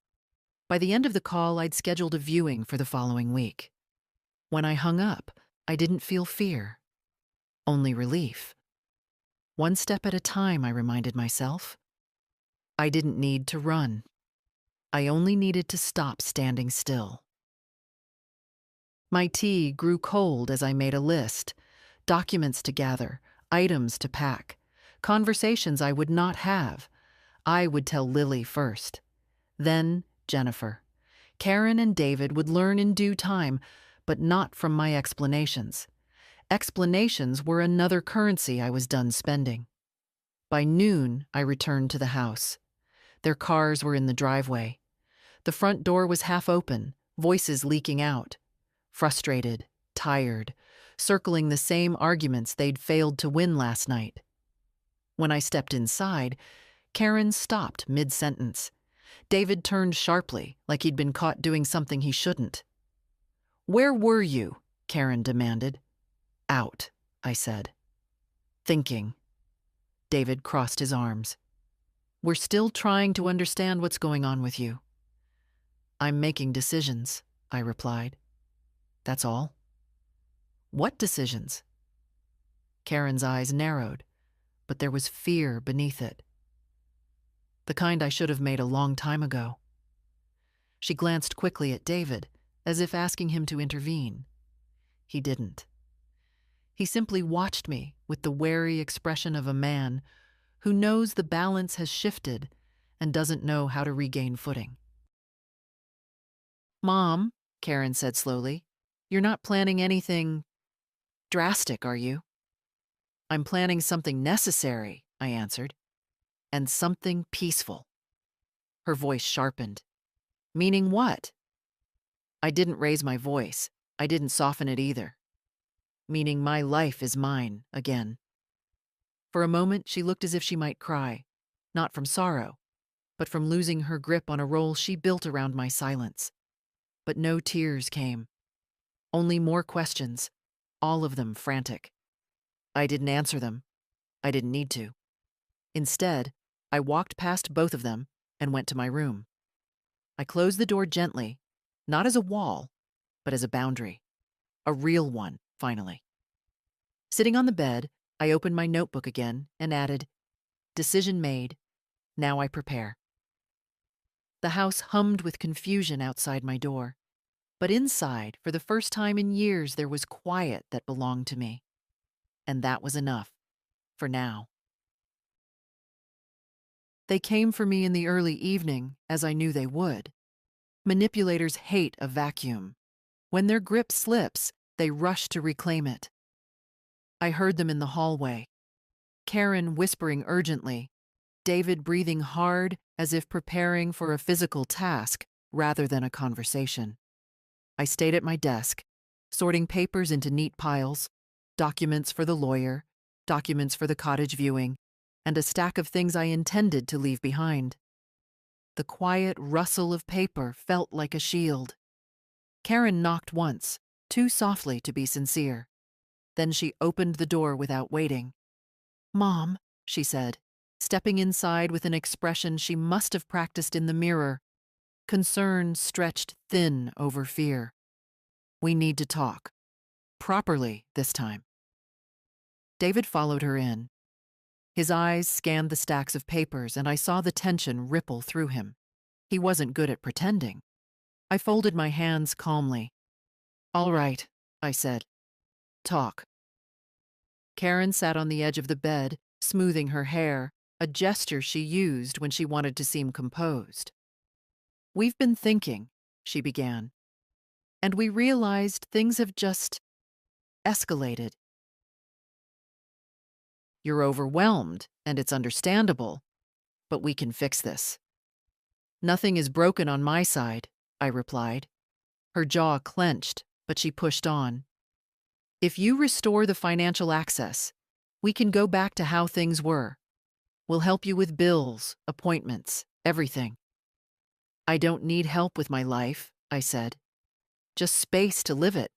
By the end of the call, I'd scheduled a viewing for the following week. When I hung up, I didn't feel fear, only relief. One step at a time, I reminded myself. I didn't need to run. I only needed to stop standing still. My tea grew cold as I made a list, documents to gather, items to pack, conversations I would not have. I would tell Lily first, then Jennifer. Karen and David would learn in due time, but not from my explanations. Explanations were another currency I was done spending. By noon, I returned to the house. Their cars were in the driveway. The front door was half open, voices leaking out. Frustrated, tired, circling the same arguments they'd failed to win last night. When I stepped inside, Karen stopped mid-sentence. David turned sharply, like he'd been caught doing something he shouldn't. "Where were you?" Karen demanded. "Out," I said. "Thinking." David crossed his arms. "We're still trying to understand what's going on with you." "I'm making decisions," I replied. "That's all?" "What decisions?" Karen's eyes narrowed, but there was fear beneath it. "The kind I should have made a long time ago." She glanced quickly at David, as if asking him to intervene. He didn't. He simply watched me with the wary expression of a man who knows the balance has shifted and doesn't know how to regain footing. "Mom," Karen said slowly, "you're not planning anything drastic, are you?" "I'm planning something necessary," I answered, "and something peaceful." Her voice sharpened. Meaning what? I didn't raise my voice. I didn't soften it either. Meaning my life is mine again. For a moment, she looked as if she might cry, not from sorrow, but from losing her grip on a role she built around my silence. But no tears came. Only more questions, all of them frantic. I didn't answer them. I didn't need to. Instead, I walked past both of them and went to my room. I closed the door gently, not as a wall, but as a boundary. A real one, finally. Sitting on the bed, I opened my notebook again and added, "Decision made. Now I prepare." The house hummed with confusion outside my door, but inside, for the first time in years, there was quiet that belonged to me. And that was enough, for now. They came for me in the early evening, as I knew they would. Manipulators hate a vacuum. When their grip slips, they rush to reclaim it. I heard them in the hallway. Karen whispering urgently, David breathing hard as if preparing for a physical task rather than a conversation. I stayed at my desk, sorting papers into neat piles, documents for the lawyer, documents for the cottage viewing, and a stack of things I intended to leave behind. The quiet rustle of paper felt like a shield. Karen knocked once, too softly to be sincere. Then she opened the door without waiting. "Mom," she said, stepping inside with an expression she must have practiced in the mirror. Concern stretched thin over fear. "We need to talk. Properly this time." David followed her in. His eyes scanned the stacks of papers, and I saw the tension ripple through him. He wasn't good at pretending. I folded my hands calmly. "All right," I said. "Talk." Karen sat on the edge of the bed, smoothing her hair, a gesture she used when she wanted to seem composed. "We've been thinking," she began, "and we realized things have just escalated. You're overwhelmed, and it's understandable, but we can fix this." "Nothing is broken on my side," I replied. Her jaw clenched, but she pushed on. "If you restore the financial access, we can go back to how things were. We'll help you with bills, appointments, everything." "I don't need help with my life," I said. "Just space to live it."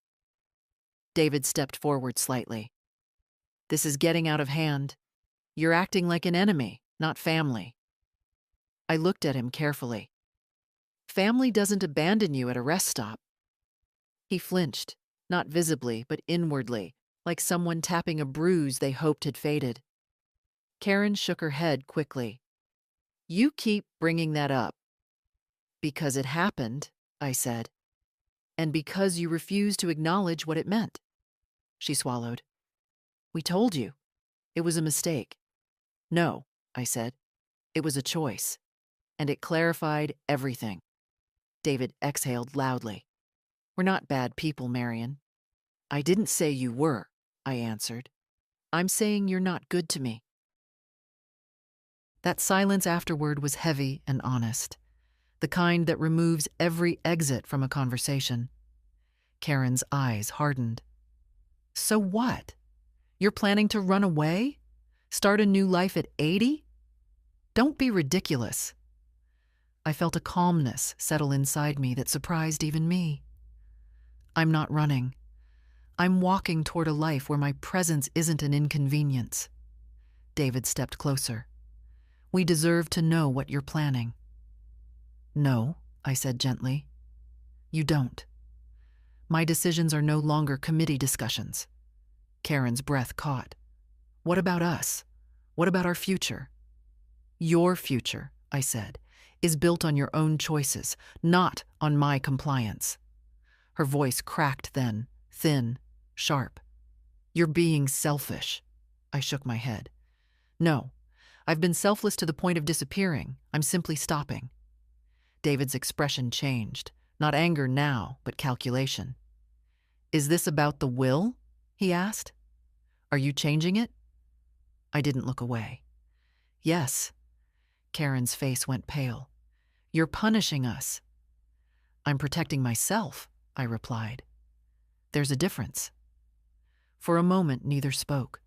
David stepped forward slightly. "This is getting out of hand. You're acting like an enemy, not family." I looked at him carefully. "Family doesn't abandon you at a rest stop." He flinched, not visibly, but inwardly, like someone tapping a bruise they hoped had faded. Karen shook her head quickly. "You keep bringing that up." "Because it happened," I said. "And because you refuse to acknowledge what it meant." She swallowed. "We told you. It was a mistake." "No," I said. "It was a choice. And it clarified everything." David exhaled loudly. "We're not bad people, Marion." "I didn't say you were," I answered. "I'm saying you're not good to me." That silence afterward was heavy and honest, the kind that removes every exit from a conversation. Karen's eyes hardened. "So what? You're planning to run away? Start a new life at 80? Don't be ridiculous." I felt a calmness settle inside me that surprised even me. "I'm not running. I'm walking toward a life where my presence isn't an inconvenience." David stepped closer. "We deserve to know what you're planning." "No," I said gently. "You don't. My decisions are no longer committee discussions." Karen's breath caught. "What about us? What about our future?" "Your future," I said, "is built on your own choices, not on my compliance." Her voice cracked then, thin, sharp. "You're being selfish." I shook my head. "No, I've been selfless to the point of disappearing. I'm simply stopping." David's expression changed, not anger now, but calculation. "Is this about the will?" he asked. "Are you changing it?" I didn't look away. "Yes." Karen's face went pale. You're punishing us. I'm protecting myself, I replied. There's a difference. For a moment, neither spoke.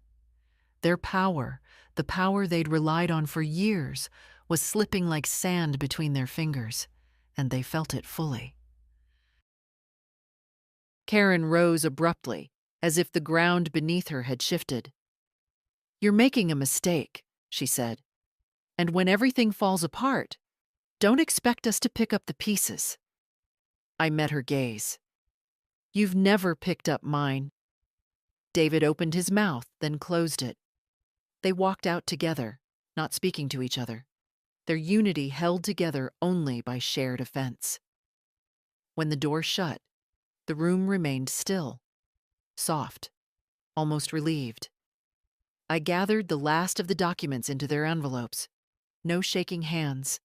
Their power, the power they'd relied on for years, was slipping like sand between their fingers, and they felt it fully. Karen rose abruptly, as if the ground beneath her had shifted. You're making a mistake, she said. And when everything falls apart, don't expect us to pick up the pieces. I met her gaze. You've never picked up mine. David opened his mouth, then closed it. They walked out together, not speaking to each other, their unity held together only by shared offense. When the door shut, the room remained still, soft, almost relieved. I gathered the last of the documents into their envelopes. No shaking hands,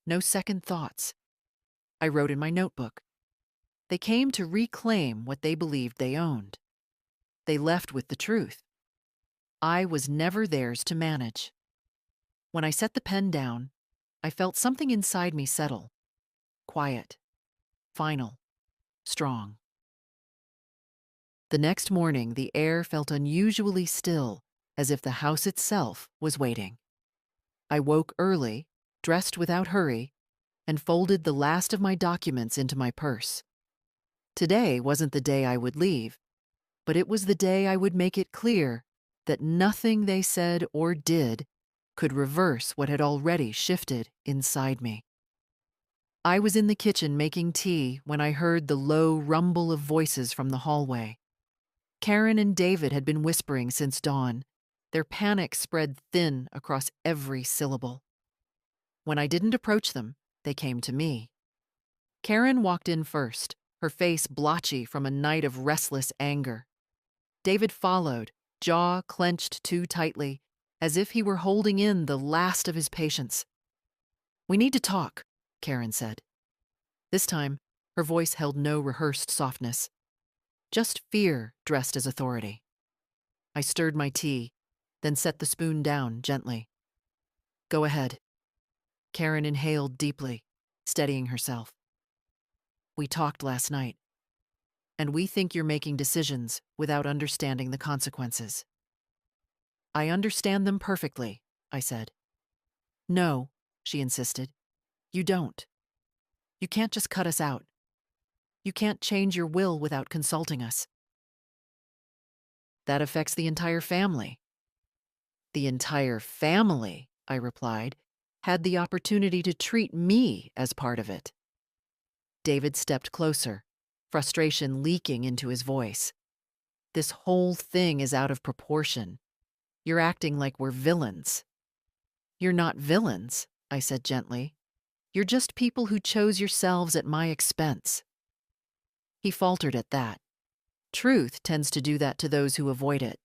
no second thoughts. I wrote in my notebook. They came to reclaim what they believed they owned. They left with the truth. I was never theirs to manage. When I set the pen down, I felt something inside me settle. Quiet, final, strong. The next morning, the air felt unusually still, as if the house itself was waiting. I woke early, dressed without hurry, and folded the last of my documents into my purse. Today wasn't the day I would leave, but it was the day I would make it clear that nothing they said or did could reverse what had already shifted inside me. I was in the kitchen making tea when I heard the low rumble of voices from the hallway. Karen and David had been whispering since dawn. Their panic spread thin across every syllable. When I didn't approach them, they came to me. Karen walked in first, her face blotchy from a night of restless anger. David followed, jaw clenched too tightly, as if he were holding in the last of his patience. We need to talk, Karen said. This time, her voice held no rehearsed softness, just fear dressed as authority. I stirred my tea, then set the spoon down gently. Go ahead. Karen inhaled deeply, steadying herself. We talked last night, and we think you're making decisions without understanding the consequences. I understand them perfectly, I said. No, she insisted. You don't. You can't just cut us out. You can't change your will without consulting us. That affects the entire family. The entire family, I replied, had the opportunity to treat me as part of it. David stepped closer, frustration leaking into his voice. This whole thing is out of proportion. You're acting like we're villains. You're not villains, I said gently. You're just people who chose yourselves at my expense. He faltered at that. Truth tends to do that to those who avoid it.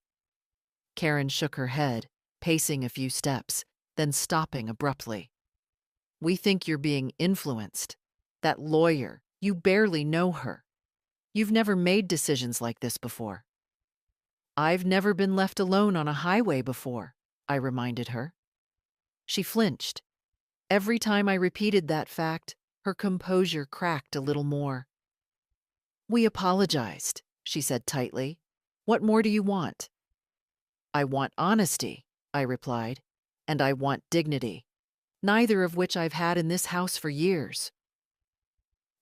Karen shook her head, pacing a few steps, then stopping abruptly. We think you're being influenced. That lawyer, you barely know her. You've never made decisions like this before. I've never been left alone on a highway before, I reminded her. She flinched. Every time I repeated that fact, her composure cracked a little more. We apologized, she said tightly. What more do you want? I want honesty, I replied, and I want dignity, neither of which I've had in this house for years.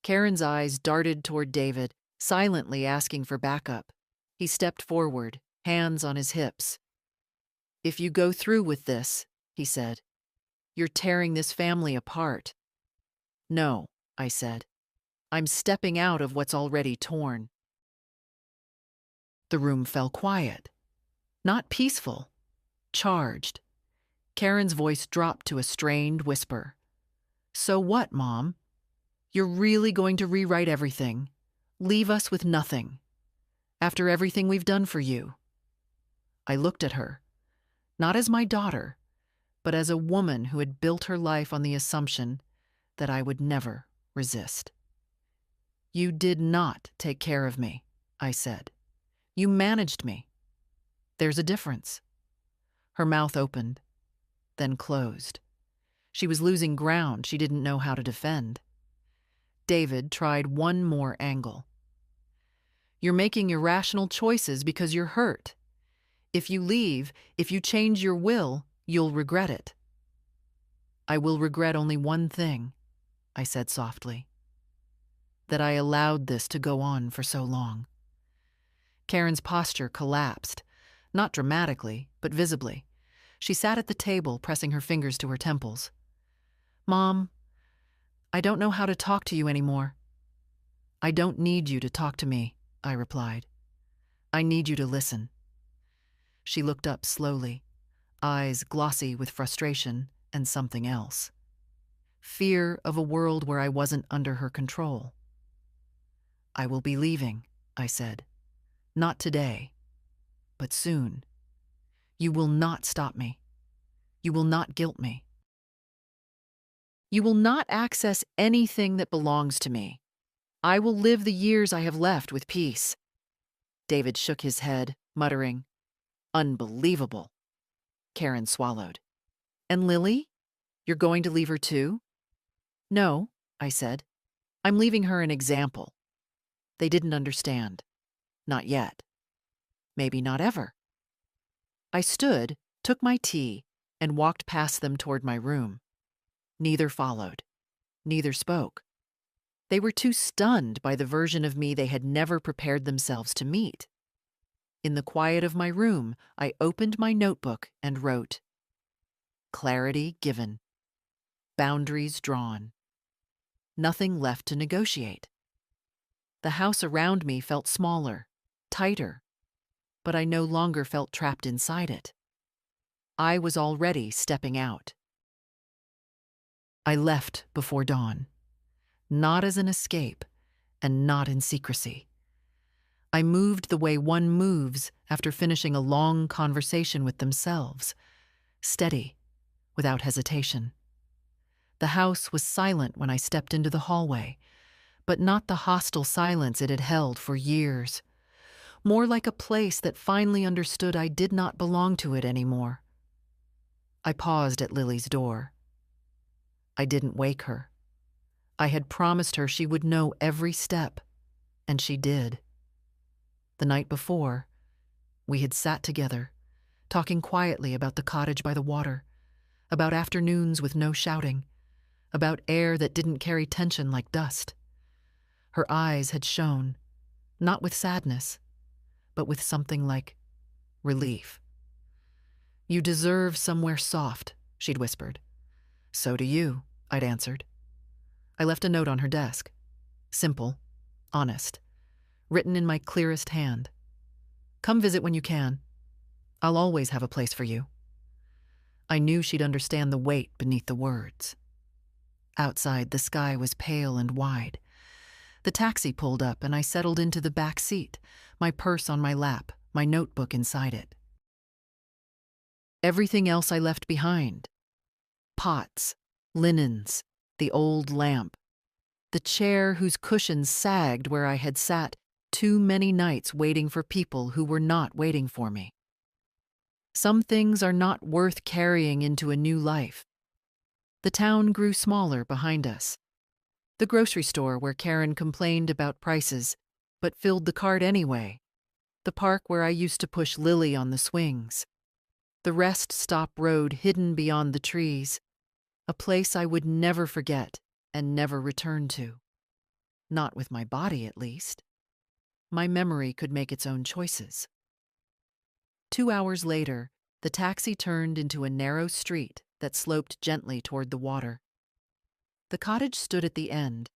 Karen's eyes darted toward David, silently asking for backup. He stepped forward, hands on his hips. If you go through with this, he said, you're tearing this family apart. No, I said. I'm stepping out of what's already torn. The room fell quiet. Not peaceful, charged. Karen's voice dropped to a strained whisper. So what, Mom? You're really going to rewrite everything? Leave us with nothing? After everything we've done for you? I looked at her, not as my daughter, but as a woman who had built her life on the assumption that I would never resist. You did not take care of me, I said. You managed me. There's a difference. Her mouth opened, then closed. She was losing ground she didn't know how to defend. David tried one more angle. You're making irrational choices because you're hurt. If you leave, if you change your will, you'll regret it. I will regret only one thing, I said softly. That I allowed this to go on for so long. Karen's posture collapsed, not dramatically, but visibly. She sat at the table, pressing her fingers to her temples. Mom, I don't know how to talk to you anymore. I don't need you to talk to me, I replied. I need you to listen. She looked up slowly, eyes glossy with frustration and something else. Fear of a world where I wasn't under her control. I will be leaving, I said. Not today, but soon. You will not stop me. You will not guilt me. You will not access anything that belongs to me. I will live the years I have left with peace. David shook his head, muttering, Unbelievable. Karen swallowed. And Lily? You're going to leave her too? No, I said. I'm leaving her an example. They didn't understand. Not yet. Maybe not ever. I stood, took my tea, and walked past them toward my room. Neither followed. Neither spoke. They were too stunned by the version of me they had never prepared themselves to meet. In the quiet of my room, I opened my notebook and wrote, Clarity given. Boundaries drawn. Nothing left to negotiate. The house around me felt smaller, tighter, but I no longer felt trapped inside it. I was already stepping out. I left before dawn, not as an escape and not in secrecy. I moved the way one moves after finishing a long conversation with themselves, steady, without hesitation. The house was silent when I stepped into the hallway, but not the hostile silence it had held for years. More like a place that finally understood I did not belong to it anymore. I paused at Lily's door. I didn't wake her. I had promised her she would know every step, and she did. The night before, we had sat together, talking quietly about the cottage by the water, about afternoons with no shouting, about air that didn't carry tension like dust. Her eyes had shone, not with sadness, but with something like relief. You deserve somewhere soft, she'd whispered. So do you, I'd answered. I left a note on her desk. Simple, honest, written in my clearest hand. Come visit when you can. I'll always have a place for you. I knew she'd understand the weight beneath the words. Outside, the sky was pale and wide. The taxi pulled up and I settled into the back seat, my purse on my lap, my notebook inside it. Everything else I left behind. Pots, linens, the old lamp, the chair whose cushions sagged where I had sat too many nights waiting for people who were not waiting for me. Some things are not worth carrying into a new life. The town grew smaller behind us. The grocery store where Karen complained about prices, but filled the cart anyway. The park where I used to push Lily on the swings. The rest stop road hidden beyond the trees. A place I would never forget and never return to. Not with my body, at least. My memory could make its own choices. 2 hours later, the taxi turned into a narrow street that sloped gently toward the water. The cottage stood at the end,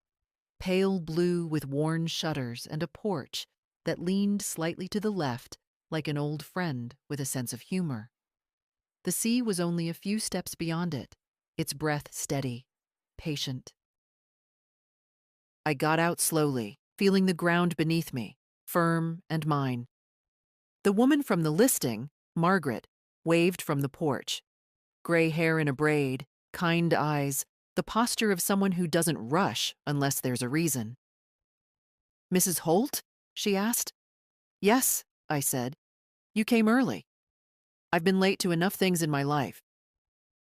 pale blue with worn shutters and a porch that leaned slightly to the left like an old friend with a sense of humor. The sea was only a few steps beyond it, its breath steady, patient. I got out slowly, feeling the ground beneath me, firm and mine. The woman from the listing, Margaret, waved from the porch. Gray hair in a braid, kind eyes, the posture of someone who doesn't rush unless there's a reason. Mrs. Holt? She asked. Yes, I said. You came early. I've been late to enough things in my life.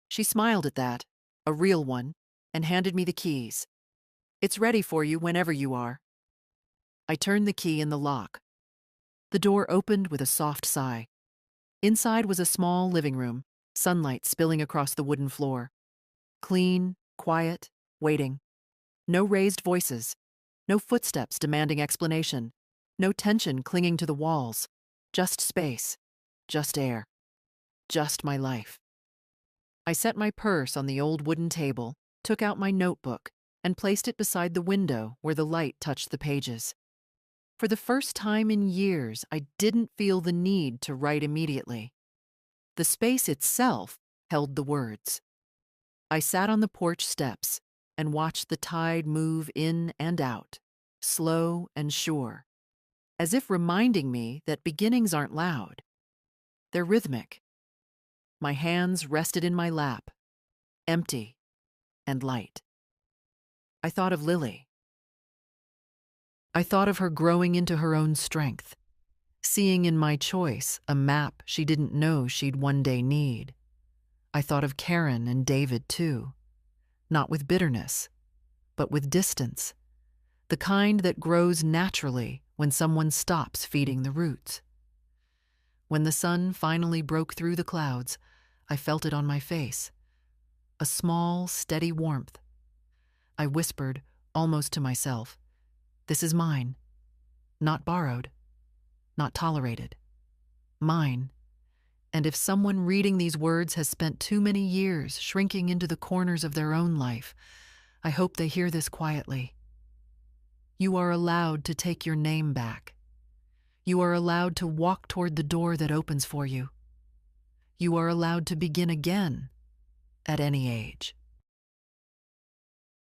She smiled at that, a real one, and handed me the keys. "It's ready for you whenever you are." I turned the key in the lock. The door opened with a soft sigh. Inside was a small living room, sunlight spilling across the wooden floor. Clean, quiet, waiting. No raised voices. No footsteps demanding explanation. No tension clinging to the walls. Just space. Just air. Just my life. I set my purse on the old wooden table, took out my notebook, and placed it beside the window where the light touched the pages. For the first time in years, I didn't feel the need to write immediately. The space itself held the words. I sat on the porch steps and watched the tide move in and out, slow and sure, as if reminding me that beginnings aren't loud. They're rhythmic. My hands rested in my lap, empty and light. I thought of Lily. I thought of her growing into her own strength, seeing in my choice a map she didn't know she'd one day need. I thought of Karen and David, too, not with bitterness, but with distance, the kind that grows naturally when someone stops feeding the roots. When the sun finally broke through the clouds, I felt it on my face, a small, steady warmth. I whispered, almost to myself, "This is mine, not borrowed, not tolerated, mine. And if someone reading these words has spent too many years shrinking into the corners of their own life, I hope they hear this quietly. You are allowed to take your name back. You are allowed to walk toward the door that opens for you. You are allowed to begin again at any age."